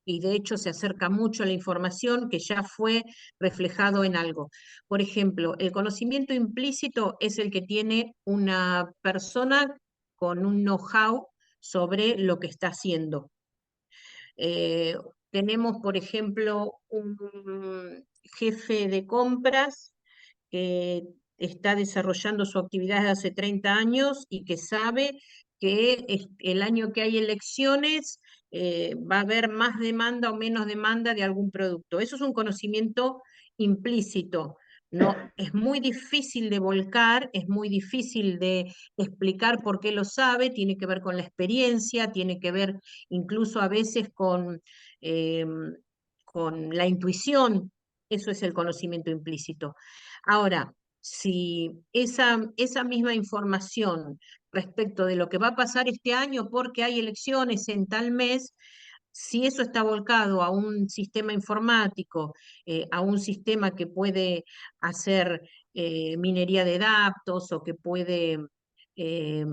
A: y de hecho se acerca mucho a la información, que ya fue reflejado en algo. Por ejemplo, el conocimiento implícito es el que tiene una persona con un know-how sobre lo que está haciendo. Eh, Tenemos, por ejemplo, un jefe de compras que está desarrollando su actividad desde hace 30 años y que sabe que el año que hay elecciones va a haber más demanda o menos demanda de algún producto. Eso es un conocimiento implícito. No, es muy difícil de volcar, es muy difícil de explicar por qué lo sabe, tiene que ver con la experiencia, tiene que ver incluso a veces eh, con la intuición. Eso es el conocimiento implícito. Ahora, si esa misma información respecto de lo que va a pasar este año porque hay elecciones en tal mes, si eso está volcado a un sistema informático, a un sistema que puede hacer minería de datos o que puede eh,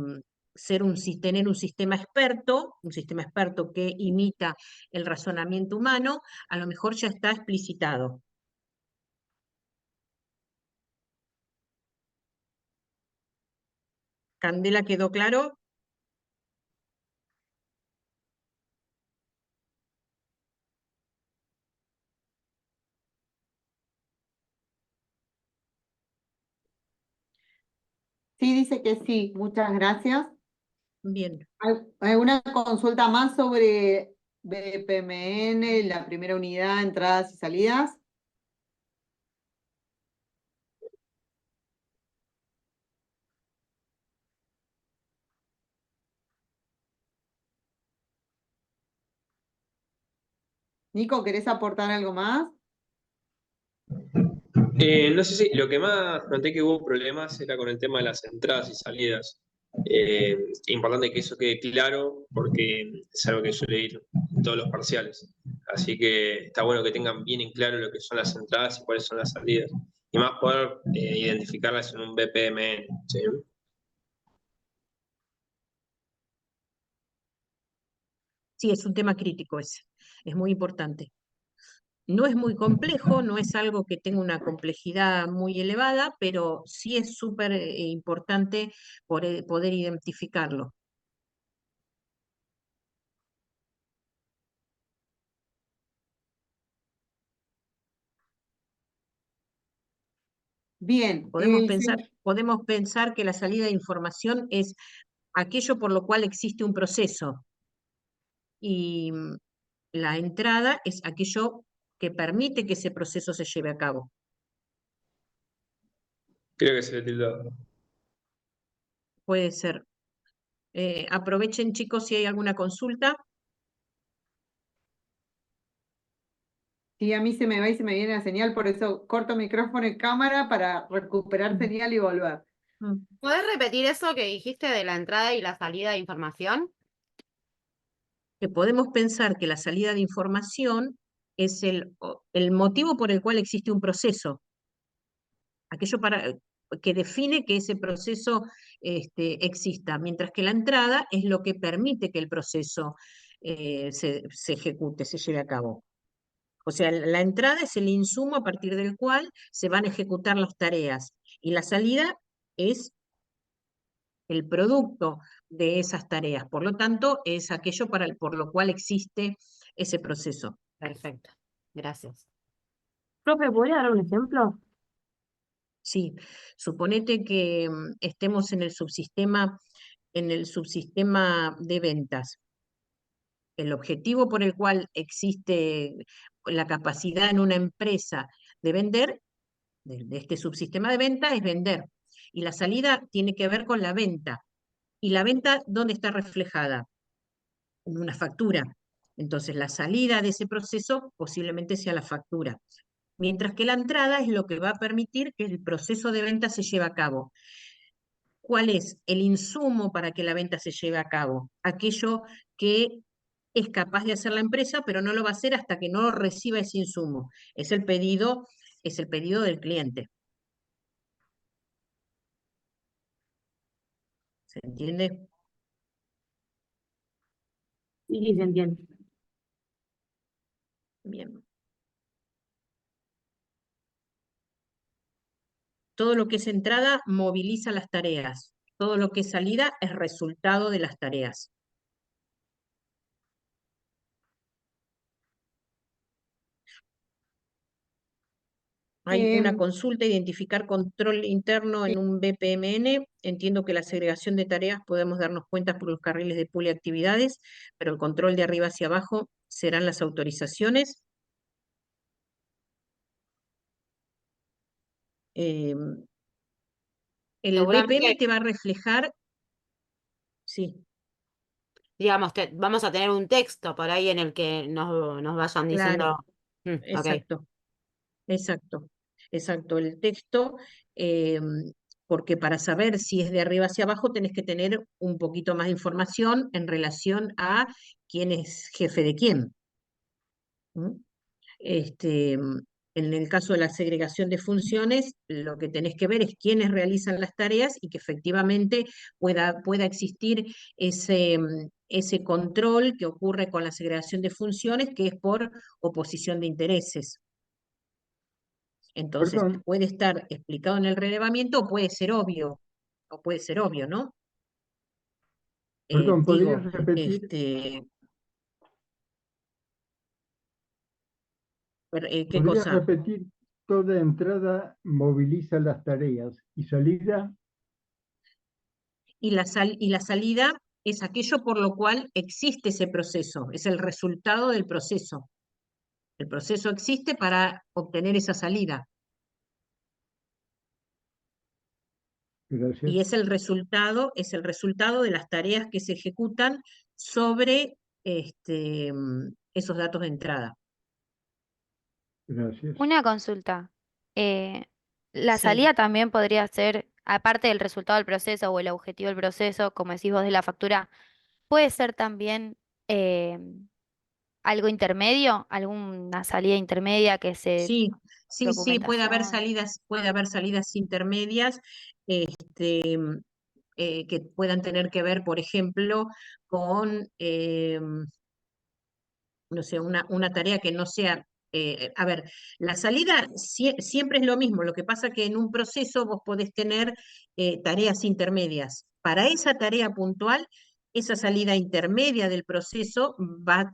A: tener un sistema experto que imita el razonamiento humano, a lo mejor ya está explicitado. Candela, ¿quedó claro?
B: Sí, dice que sí, muchas gracias.
A: Bien.
B: ¿Alguna consulta más sobre BPMN, la primera unidad, entradas y salidas? Nico, ¿querés aportar algo más?
G: No sé si lo que más noté que hubo problemas era con el tema de las entradas y salidas. Importante que eso quede claro porque es algo que suele ir en todos los parciales. Así que está bueno que tengan bien en claro lo que son las entradas y cuáles son las salidas. Y más poder identificarlas en un BPMN. ¿Sí?
A: Sí, es un tema crítico ese, es muy importante. No es muy complejo, no es algo que tenga una complejidad muy elevada, pero sí es súper importante poder identificarlo.
B: Bien,
A: Podemos pensar que la salida de información es aquello por lo cual existe un proceso y la entrada es aquello que permite que ese proceso se lleve a cabo.
G: Creo que se le tildó.
A: Puede ser. Aprovechen, chicos, si hay alguna consulta.
B: sí, a mí se me va y se me viene la señal, por eso corto micrófono y cámara para recuperar señal y volver.
A: Mm.
C: ¿Podés repetir eso que dijiste de la entrada y la salida de información?
A: Que podemos pensar que la salida de información es el motivo por el cual existe un proceso, aquello que define que ese proceso exista, mientras que la entrada es lo que permite que el proceso se ejecute, se lleve a cabo. O sea, la entrada es el insumo a partir del cual se van a ejecutar las tareas y la salida es el producto de esas tareas. Por lo tanto, es aquello por lo cual existe ese proceso.
C: Perfecto, gracias.
H: Profe, ¿podría dar un ejemplo?
A: Sí, suponete que estemos en el subsistema de ventas. El objetivo por el cual existe la capacidad en una empresa de vender, de este subsistema de venta, es vender. Y la salida tiene que ver con la venta. ¿Y la venta dónde está reflejada? En una factura. Entonces, la salida de ese proceso posiblemente sea la factura. Mientras que la entrada es lo que va a permitir que el proceso de venta se lleve a cabo. ¿Cuál es el insumo para que la venta se lleve a cabo? Aquello que es capaz de hacer la empresa, pero no lo va a hacer hasta que no reciba ese insumo. Es el pedido del cliente. ¿Se entiende?
H: Sí, se entiende.
A: Bien. Todo lo que es entrada moviliza las tareas. Todo lo que es salida es resultado de las tareas. Hay una
B: Em,
A: consulta, identificar control interno en un BPMN. Entiendo que la segregación de tareas podemos darnos cuenta por los carriles de poliactividades, pero el control de arriba hacia abajo serán las autorizaciones. El BPM
C: Seguramente,
A: te va a reflejar, sí,
C: digamos, vamos a tener un texto por ahí en el que nos vayan
A: claro,
C: diciendo. Ok.
A: exacto, exacto, exacto. El texto, eh, porque para saber si es de arriba hacia abajo tenés que tener un poquito más de información en relación a quién es jefe de quién. ¿Mm? Este, en el caso de la segregación de funciones, lo que tenés que ver es quiénes realizan las tareas y que efectivamente pueda existir ese control que ocurre con la segregación de funciones, que es por oposición de intereses. Entonces,
E: Perdón,
A: puede estar explicado en el relevamiento o puede ser obvio, ¿no?
E: perdón, ¿podrías
A: Digo,
E: repetir?
A: ¿qué
E: ¿Podrías
A: cosa?
E: repetir? Toda entrada moviliza las tareas y salida,
A: Y la salida es aquello por lo cual existe ese proceso, es el resultado del proceso. El proceso existe para obtener esa salida
E: gracias,
A: y es el resultado de las tareas que se ejecutan sobre esos datos de entrada.
E: gracias.
D: Una consulta. eh, la
A: Sí,
D: salida también podría ser, aparte del resultado del proceso o el objetivo del proceso, como decís vos de la factura, puede ser también eh, algo intermedio, alguna salida intermedia que se
A: sí, sí, sí,
D: documentación.
A: puede haber salidas intermedias, este, que puedan tener que ver, por ejemplo, con no sé, una tarea que no sea, a ver, la salida siempre es lo mismo, lo que pasa que en un proceso vos podés tener tareas intermedias. Para esa tarea puntual, esa salida intermedia del proceso va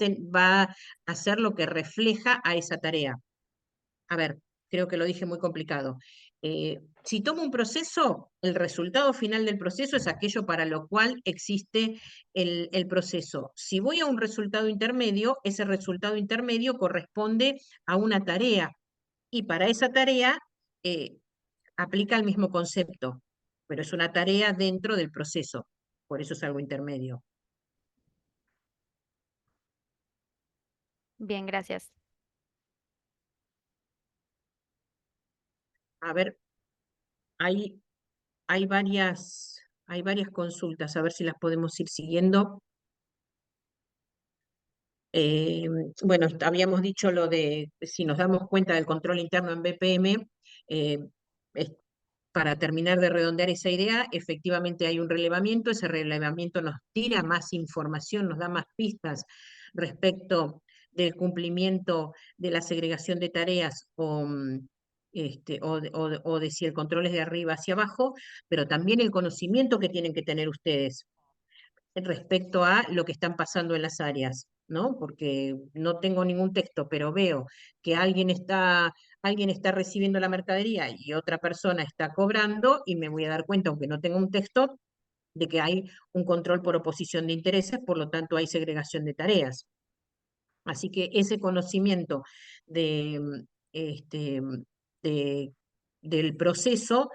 A: a ser lo que refleja a esa tarea. A ver, creo que lo dije muy complicado. Si tomo un proceso, el resultado final del proceso es aquello para lo cual existe el proceso. Si voy a un resultado intermedio, ese resultado intermedio corresponde a una tarea y para esa tarea eh, aplica el mismo concepto, pero es una tarea dentro del proceso, por eso es algo intermedio.
D: Bien, gracias.
A: A ver, hay, hay varias consultas, a ver si las podemos ir siguiendo. Eh, bueno, habíamos dicho lo de si nos damos cuenta del control interno en BPM, eh, es- para terminar de redondear esa idea, efectivamente hay un relevamiento, ese relevamiento nos tira más información, nos da más pistas respecto del cumplimiento de la segregación de tareas o de si el control es de arriba hacia abajo, pero también el conocimiento que tienen que tener ustedes respecto a lo que están pasando en las áreas, ¿no? Porque no tengo ningún texto, pero veo que alguien está recibiendo la mercadería y otra persona está cobrando y me voy a dar cuenta, aunque no tenga un texto, de que hay un control por oposición de intereses, por lo tanto hay segregación de tareas. Así que ese conocimiento de, este, de- del proceso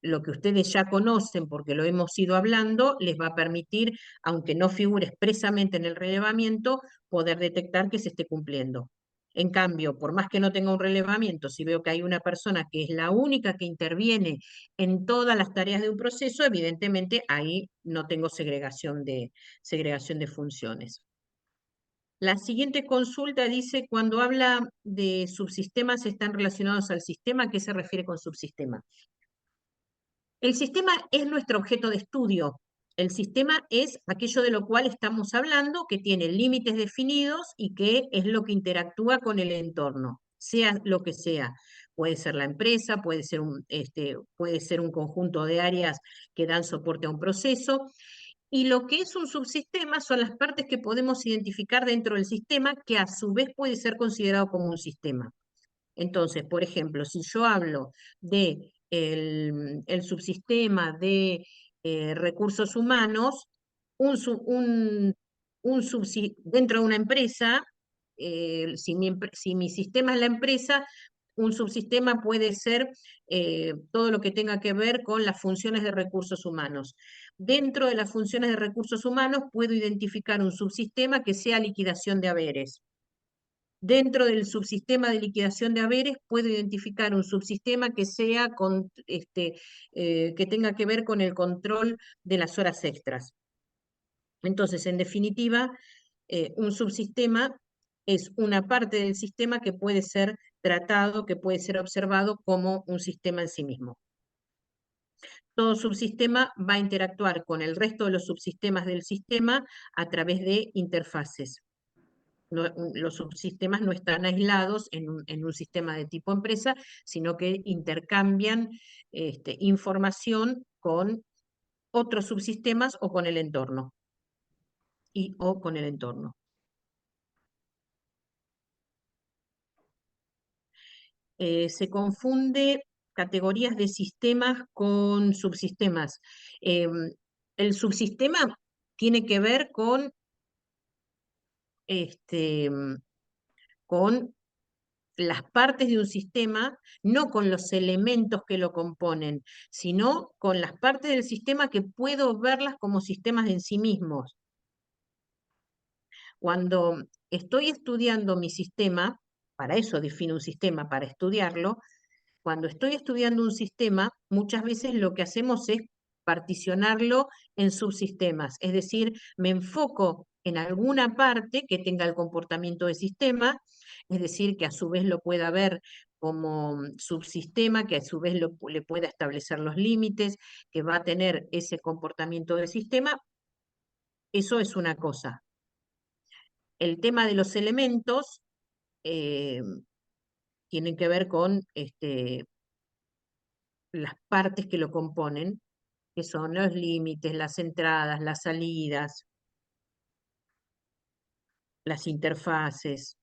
A: lo que ustedes ya conocen porque lo hemos ido hablando, les va a permitir, aunque no figure expresamente en el relevamiento, poder detectar que se esté cumpliendo. En cambio, por más que no tenga un relevamiento, si veo que hay una persona que es la única que interviene en todas las tareas de un proceso, evidentemente ahí no tengo segregación de funciones. La siguiente consulta dice, cuando habla de subsistemas están relacionados al sistema, ¿a qué se refiere con subsistema? El sistema es nuestro objeto de estudio. El sistema es aquello de lo cual estamos hablando, que tiene límites definidos y que es lo que interactúa con el entorno, sea lo que sea. Puede ser la empresa, puede ser un conjunto de áreas que dan soporte a un proceso. Y lo que es un subsistema son las partes que podemos identificar dentro del sistema, que a su vez puede ser considerado como un sistema. Entonces, por ejemplo, si yo hablo de el subsistema de recursos humanos, dentro de una empresa, si mi sistema es la empresa, un subsistema puede ser todo lo que tenga que ver con las funciones de recursos humanos. Dentro de las funciones de recursos humanos puedo identificar un subsistema que sea liquidación de haberes. Dentro del subsistema de liquidación de haberes puedo identificar un subsistema que sea que tenga que ver con el control de las horas extras. Entonces, en definitiva, un subsistema es una parte del sistema que puede ser tratado, que puede ser observado como un sistema en sí mismo. Todo subsistema va a interactuar con el resto de los subsistemas del sistema a través de interfaces. Los subsistemas no están aislados en un sistema de tipo empresa, sino que intercambian información con otros subsistemas o con el entorno. O con el entorno. Se confunde categorías de sistemas con subsistemas. El subsistema tiene que ver con las partes de un sistema, no con los elementos que lo componen, sino con las partes del sistema que puedo verlas como sistemas en sí mismos. Cuando estoy estudiando mi sistema, para eso defino un sistema, para estudiarlo, cuando estoy estudiando un sistema, muchas veces lo que hacemos es particionarlo en subsistemas, es decir, me enfoco en alguna parte que tenga el comportamiento de sistema, es decir, que a su vez lo pueda ver como subsistema, que a su vez le pueda establecer los límites, que va a tener ese comportamiento del sistema. Eso es una cosa. El tema de los elementos eh, tiene que ver con las partes que lo componen, que son los límites, las entradas, las salidas, las interfaces.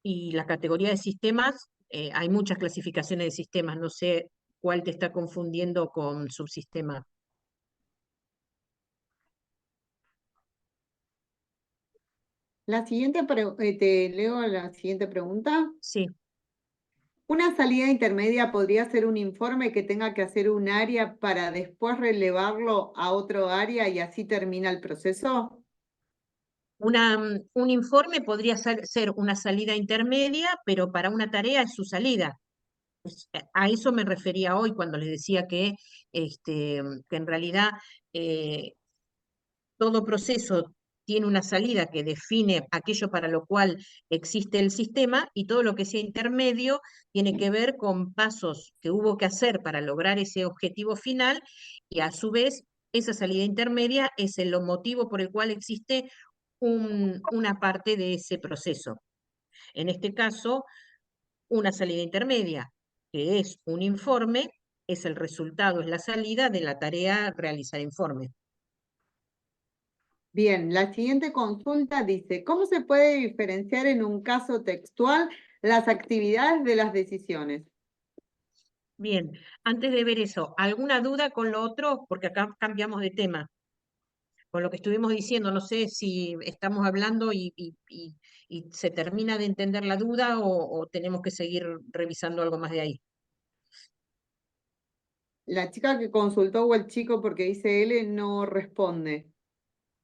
A: Y la categoría de sistemas, hay muchas clasificaciones de sistemas, no sé cuál te está confundiendo con subsistema.
B: Te leo la siguiente pregunta.
A: Sí,
B: ¿Una salida intermedia podría ser un informe que tenga que hacer un área para después relevarlo a otro área y así termina el proceso?
A: un informe podría ser una salida intermedia, pero para una tarea es su salida. A eso me refería hoy cuando les decía que en realidad todo proceso tiene una salida que define aquello para lo cual existe el sistema y todo lo que sea intermedio tiene que ver con pasos que hubo que hacer para lograr ese objetivo final y a su vez esa salida intermedia es el motivo por el cual existe una parte de ese proceso. En este caso, una salida intermedia, que es un informe, es el resultado, es la salida de la tarea realizar informe.
B: Bien, la siguiente consulta dice, ¿cómo se puede diferenciar en un caso textual las actividades de las decisiones?
A: Bien, antes de ver eso, ¿alguna duda con lo otro? Porque acá cambiamos de tema. Con lo que estuvimos diciendo, no sé si estamos hablando y se termina de entender la duda o tenemos que seguir revisando algo más de ahí.
B: La chica que consultó o el chico porque dice L no responde.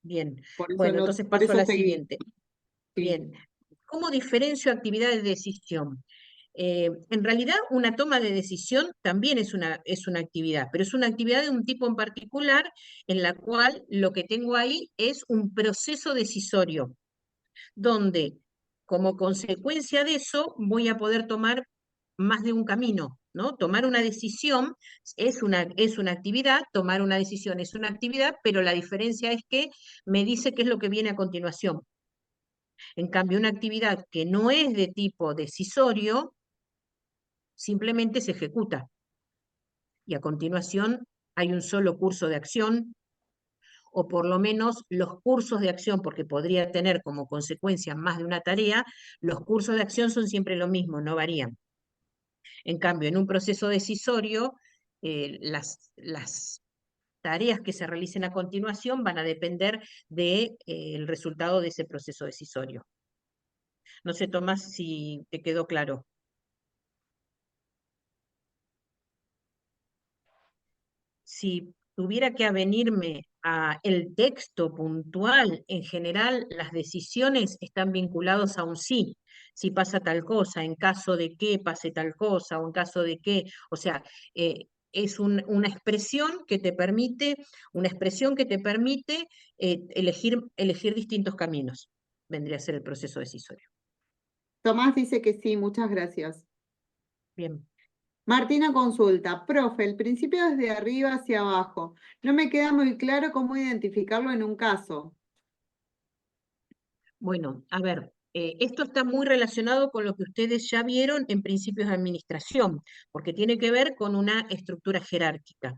A: Bien,
B: Por eso
A: bueno,
B: no,
A: entonces
B: por
A: paso a
B: eso
A: la
B: seguí.
A: siguiente.
B: Sí.
A: Bien, ¿cómo diferencio actividades de decisión? En realidad, una toma de decisión también es una actividad, pero es una actividad de un tipo en particular en la cual lo que tengo ahí es un proceso decisorio, donde como consecuencia de eso voy a poder tomar más de un camino, ¿no? Tomar una decisión es una actividad, tomar una decisión es una actividad, pero la diferencia es que me dice qué es lo que viene a continuación. En cambio, una actividad que no es de tipo decisorio, simplemente se ejecuta. Y a continuación hay un solo curso de acción, o por lo menos los cursos de acción, porque podría tener como consecuencia más de una tarea, los cursos de acción son siempre lo mismo, no varían. En cambio, en un proceso decisorio, las tareas que se realicen a continuación van a depender del resultado de ese proceso decisorio. No sé, Tomás, si te quedó claro. Si tuviera que avenirme a el texto puntual, en general las decisiones están vinculadas a un sí. Si pasa tal cosa, en caso de que pase tal cosa, o en caso de que, o sea, es una expresión que te permite, elegir distintos caminos. Vendría a ser el proceso decisorio.
B: Tomás dice que sí, muchas gracias.
A: Bien.
B: Martina consulta, profe, el principio desde arriba hacia abajo. No me queda muy claro cómo identificarlo en un caso.
A: Bueno, a ver, esto está muy relacionado con lo que ustedes ya vieron en principios de administración, porque tiene que ver con una estructura jerárquica.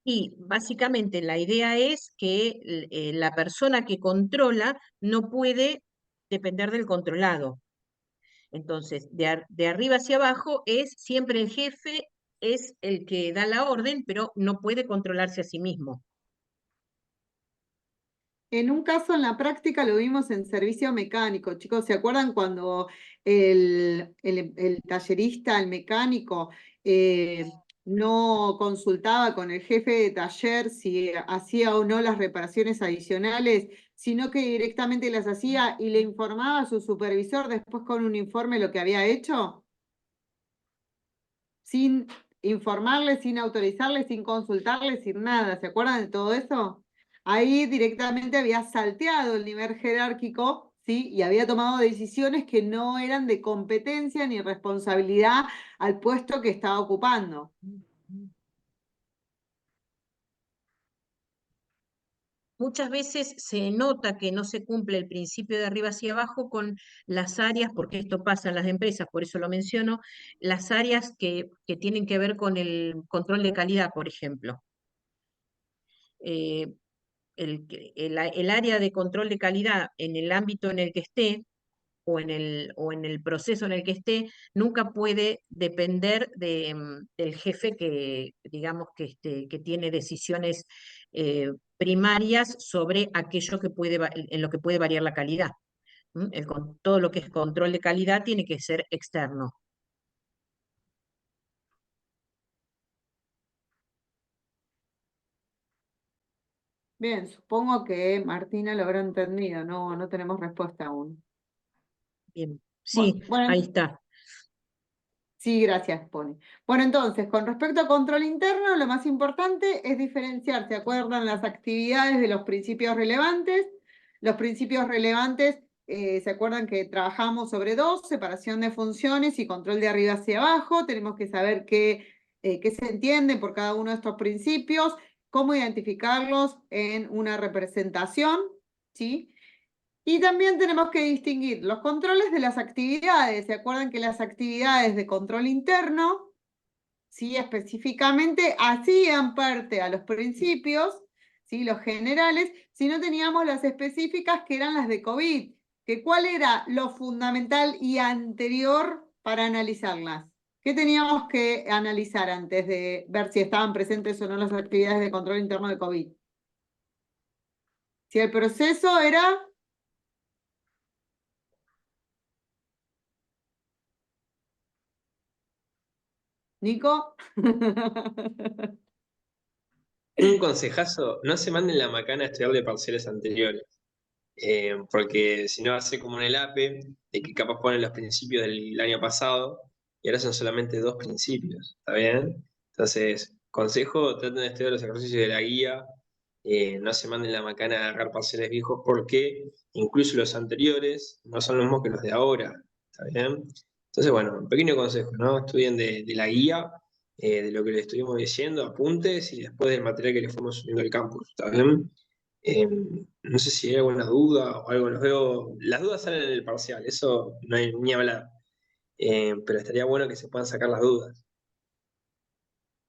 A: Y básicamente la idea es que la persona que controla no puede depender del controlado. Entonces, de arriba hacia abajo es siempre el jefe, es el que da la orden, pero no puede controlarse a sí mismo.
B: En un caso en la práctica lo vimos en servicio mecánico. Chicos, ¿se acuerdan cuando el tallerista, el mecánico, no consultaba con el jefe de taller si hacía o no las reparaciones adicionales, sino que directamente las hacía y le informaba a su supervisor después con un informe lo que había hecho? Sin informarle, sin autorizarle, sin consultarle, sin nada? ¿Se acuerdan de todo eso? Ahí directamente había salteado el nivel jerárquico, ¿sí? Y había tomado decisiones que no eran de competencia ni responsabilidad al puesto que estaba ocupando.
A: Muchas veces se nota que no se cumple el principio de arriba hacia abajo con las áreas, porque esto pasa en las empresas, por eso lo menciono, las áreas que tienen que ver con el control de calidad, por ejemplo. Eh, el área de control de calidad en el ámbito en el que esté, o en el proceso en el que esté, nunca puede depender del jefe que, digamos, que tiene decisiones primarias sobre aquello en lo que puede variar la calidad. Todo lo que es control de calidad tiene que ser externo.
B: Bien, supongo que Martina lo habrá entendido, no tenemos respuesta aún.
A: Bien, sí, ahí
B: Bueno,
A: está.
B: sí, gracias, Pone. Bueno, entonces, con respecto a control interno, lo más importante es diferenciar, ¿se acuerdan? Las actividades de los principios relevantes. Los principios relevantes, ¿se acuerdan que trabajamos sobre dos? Separación de funciones y control de arriba hacia abajo. Tenemos que saber qué se entiende por cada uno de estos principios, cómo identificarlos en una representación, ¿sí? Y también tenemos que distinguir los controles de las actividades. ¿Se acuerdan que las actividades de control interno, sí, específicamente hacían parte a los principios, sí, los generales, si no teníamos las específicas que eran las de COVID? ¿Que cuál era lo fundamental y anterior para analizarlas? ¿Qué teníamos que analizar antes de ver si estaban presentes o no las actividades de control interno de COVID? Si el proceso era... Nico.
G: Un consejazo, no se manden la macana a estudiar de parciales anteriores, porque si no hace como en el APE, de que capaz ponen los principios del año pasado y ahora son solamente dos principios, ¿está bien? Entonces, consejo, traten de estudiar los ejercicios de la guía, no se manden la macana a agarrar parciales viejos porque incluso los anteriores no son los mismos que los de ahora, ¿está bien? Entonces, bueno, un pequeño consejo, ¿no? Estudien de la guía, de lo que les estuvimos diciendo, apuntes y después del material que les fuimos subiendo al campus, ¿está bien? No sé si hay alguna duda o algo, los veo. Las dudas salen en el parcial, eso no hay ni hablar. Pero estaría bueno que se puedan sacar las dudas.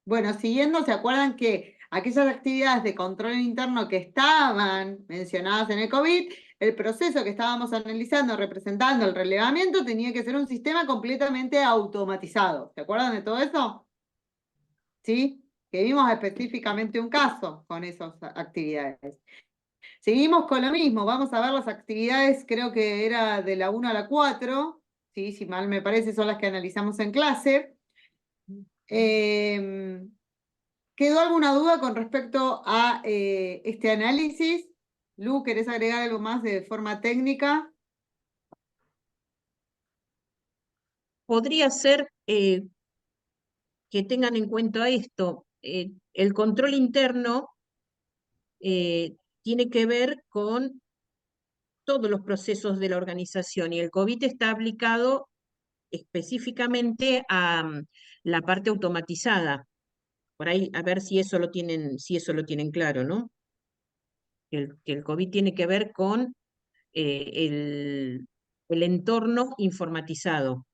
B: Bueno, siguiendo, ¿se acuerdan que aquellas actividades de control interno que estaban mencionadas en el COVID, el proceso que estábamos analizando, representando el relevamiento, tenía que ser un sistema completamente automatizado. ¿Se acuerdan de todo eso? ¿Sí? Que vimos específicamente un caso con esas actividades. Seguimos con lo mismo, vamos a ver las actividades, creo que era de la 1 a la 4, ¿sí? Si mal me parece, son las que analizamos en clase. ¿Quedó alguna duda con respecto a este análisis? Lu, ¿querés agregar algo más de forma técnica?
A: Podría ser que tengan en cuenta esto. El control interno tiene que ver con todos los procesos de la organización y el COVID está aplicado específicamente a la parte automatizada. Por ahí, a ver si eso lo tienen claro, ¿no? Que el COVID tiene que ver con el entorno informatizado.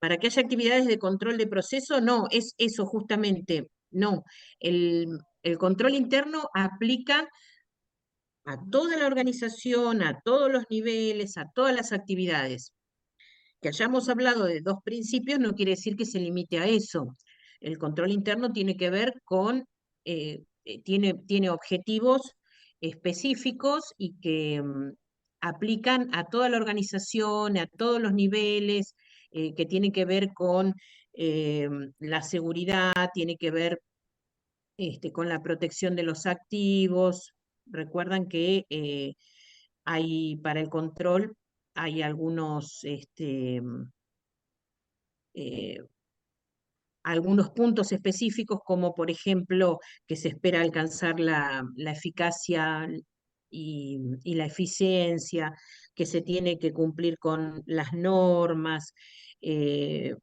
A: Para que haya actividades de control de proceso, no, es eso justamente, no. El control interno aplica a toda la organización, a todos los niveles, a todas las actividades. Que hayamos hablado de dos principios no quiere decir que se limite a eso. El control interno tiene que ver con, tiene objetivos específicos y que aplican a toda la organización, a todos los niveles, que tienen que ver con la seguridad, tiene que ver con la protección de los activos. Recuerdan que hay para el control, hay algunos eh, algunos puntos específicos, como por ejemplo que se espera alcanzar la eficacia y la eficiencia, que se tiene que cumplir con las normas,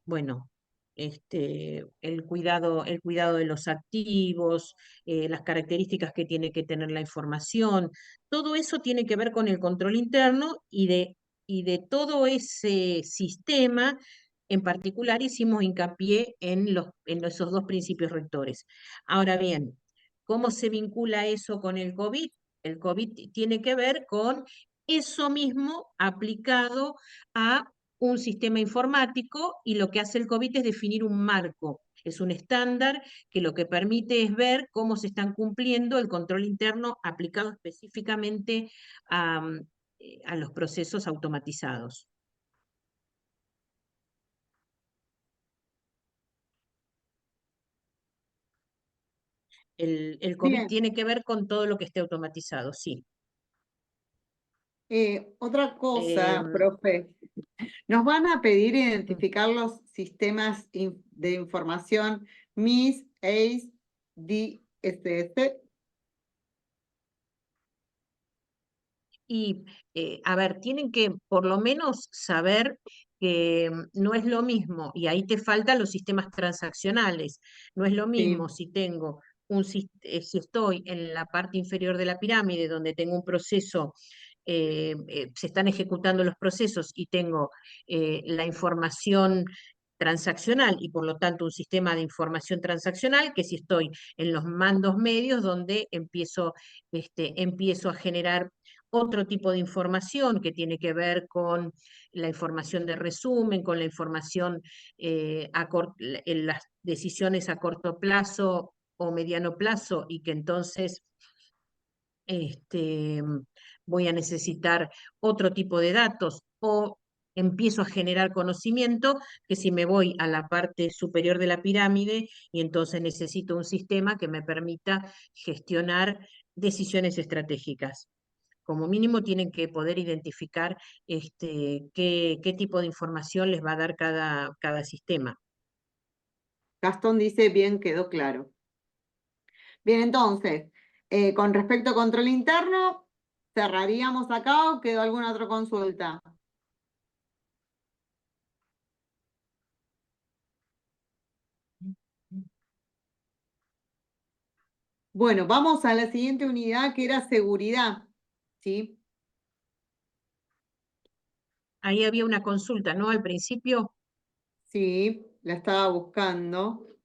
A: bueno, el cuidado de los activos, las características que tiene que tener la información, todo eso tiene que ver con el control interno y de todo ese sistema en particular hicimos hincapié en esos dos principios rectores. Ahora bien, ¿cómo se vincula eso con el COVID? El COVID tiene que ver con eso mismo aplicado a un sistema informático y lo que hace el COVID es definir un marco. Es un estándar que lo que permite es ver cómo se están cumpliendo el control interno aplicado específicamente a los procesos automatizados. El COVID
B: Bien,
A: tiene que ver con todo lo que esté automatizado, sí.
B: otra cosa,
A: Em,
B: profe, nos van a pedir
A: mm,
B: identificar los sistemas de información MIS, ACE, DSS.
A: y, a ver, tienen que por lo menos saber que no es lo mismo, y ahí te faltan los sistemas transaccionales. No es lo
B: Sí,
A: mismo si tengo si estoy en la parte inferior de la pirámide, donde tengo un proceso, se están ejecutando los procesos y tengo la información transaccional y por lo tanto un sistema de información transaccional, que si estoy en los mandos medios, donde empiezo a generar otro tipo de información que tiene que ver con la información de resumen, con la información en las decisiones a corto plazo o mediano plazo y que entonces este, voy a necesitar otro tipo de datos o empiezo a generar conocimiento que si me voy a la parte superior de la pirámide y entonces necesito un sistema que me permita gestionar decisiones estratégicas. Como mínimo tienen que poder identificar qué tipo de información les va a dar cada sistema.
B: Gastón dice, bien, quedó claro. Bien, entonces, con respecto a control interno, ¿cerraríamos acá o quedó alguna otra consulta? Bueno, vamos a la siguiente unidad que era seguridad, ¿sí?
A: Ahí había una consulta, ¿no? Al principio.
B: Sí, la estaba buscando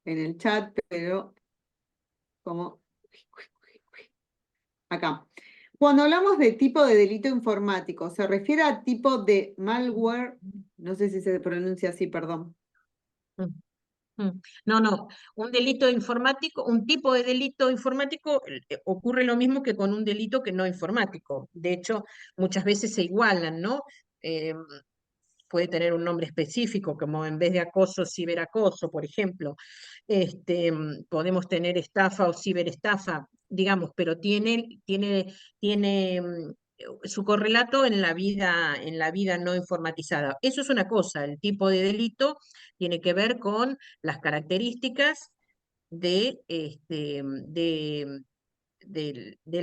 B: en el chat, pero como... Acá. Cuando hablamos de tipo de delito informático, ¿se refiere a tipo de malware? No sé si se pronuncia así, perdón.
A: Mm, mm. No, no, un delito informático, un tipo de delito informático ocurre lo mismo que con un delito que no informático. De hecho, muchas veces se igualan, ¿no? Eh, Puede tener un nombre específico, como en vez de acoso, ciberacoso, por ejemplo. Podemos tener estafa o ciberestafa, digamos, pero tiene su correlato en la vida no informatizada. Eso es una cosa, el tipo de delito tiene que ver con las características del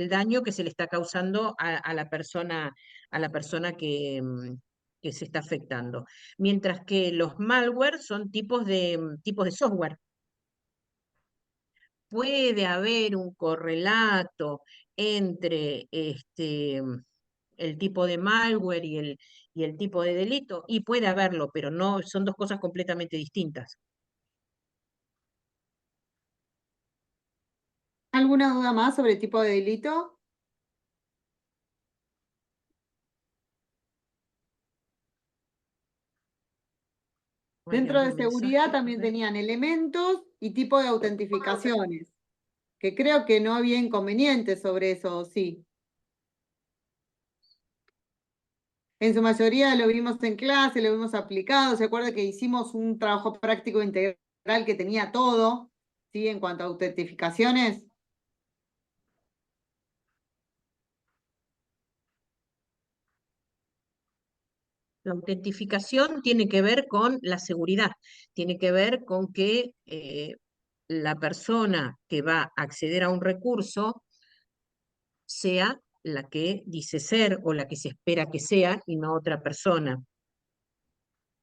A: daño que se le está causando a la persona que se está afectando. Mientras que los malware son tipos de software. Puede haber un correlato entre el tipo de malware y el tipo de delito, y puede haberlo, pero no, son dos cosas completamente distintas.
B: ¿Alguna duda más sobre tipo de delito?
A: ¿Hay
B: Dentro de
A: algún
B: seguridad
A: mensaje? A
B: también
A: ver.
B: tenían elementos y tipo de autentificaciones, que creo que no había inconvenientes sobre eso, ¿o sí? En su mayoría lo vimos en clase, lo vimos aplicado. ¿Se acuerda que hicimos un trabajo práctico integral que tenía todo, ¿sí? En cuanto a autentificaciones.
A: La autentificación tiene que ver con la seguridad, tiene que ver con que la persona que va a acceder a un recurso sea la que dice ser o la que se espera que sea y no otra persona.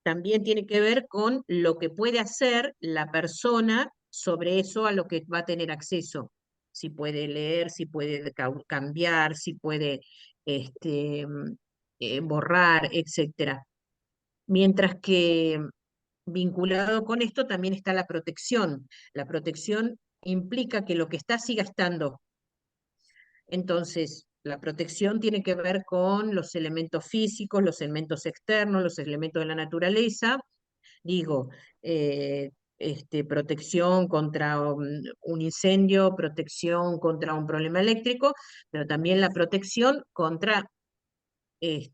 A: También tiene que ver con lo que puede hacer la persona sobre eso a lo que va a tener acceso. Si puede leer, si puede cambiar, si puede borrar, etcétera. Mientras que vinculado con esto también está la protección. La protección implica que lo que está siga estando. Entonces, la protección tiene que ver con los elementos físicos, los elementos externos, los elementos de la naturaleza. Digo, protección contra un incendio, protección contra un problema eléctrico, pero también la protección contra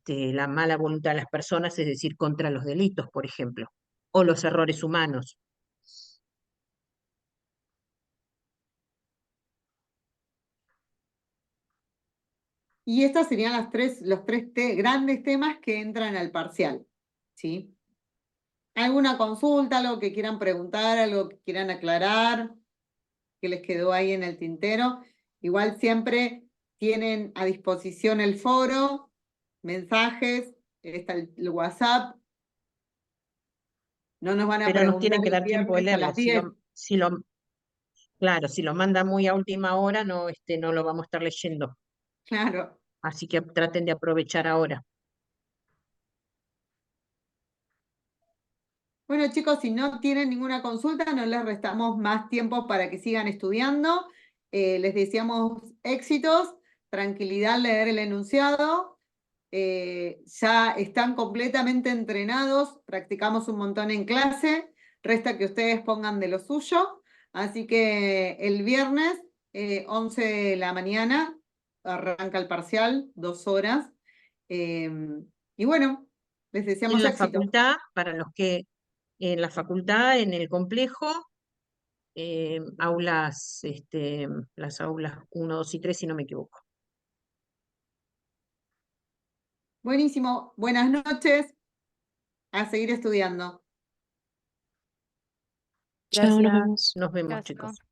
A: la mala voluntad de las personas, es decir, contra los delitos, por ejemplo, o los errores humanos.
B: Y estas serían los tres grandes temas que entran al parcial, ¿sí? ¿Alguna consulta, algo que quieran preguntar, algo que quieran aclarar, que les quedó ahí en el tintero? Igual siempre tienen a disposición el foro, mensajes, está el WhatsApp. No nos van a
A: Pero nos
B: preguntar
A: tienen que
B: el
A: dar tiempo de
B: viernes a
A: leerlo.
B: las 10.
A: Claro, si lo manda muy a última hora, no, no lo vamos a estar leyendo.
B: Claro.
A: Así que traten de aprovechar ahora.
B: Bueno, chicos, si no tienen ninguna consulta, no les restamos más tiempo para que sigan estudiando. Les deseamos éxitos, tranquilidad al leer el enunciado. Ya están completamente entrenados, practicamos un montón en clase, resta que ustedes pongan de lo suyo. Así que el viernes, 11 de la mañana, arranca el parcial, 2 horas. Y bueno, les
A: En
B: deseamos
A: la
B: éxito.
A: facultad, para los que en la facultad, en el complejo, las aulas 1, 2 y 3, si no me equivoco.
B: Buenísimo, buenas noches, a seguir estudiando.
F: Chao, nos
H: Gracias.
F: vemos.
A: Nos vemos,
D: Gracias.
A: chicos.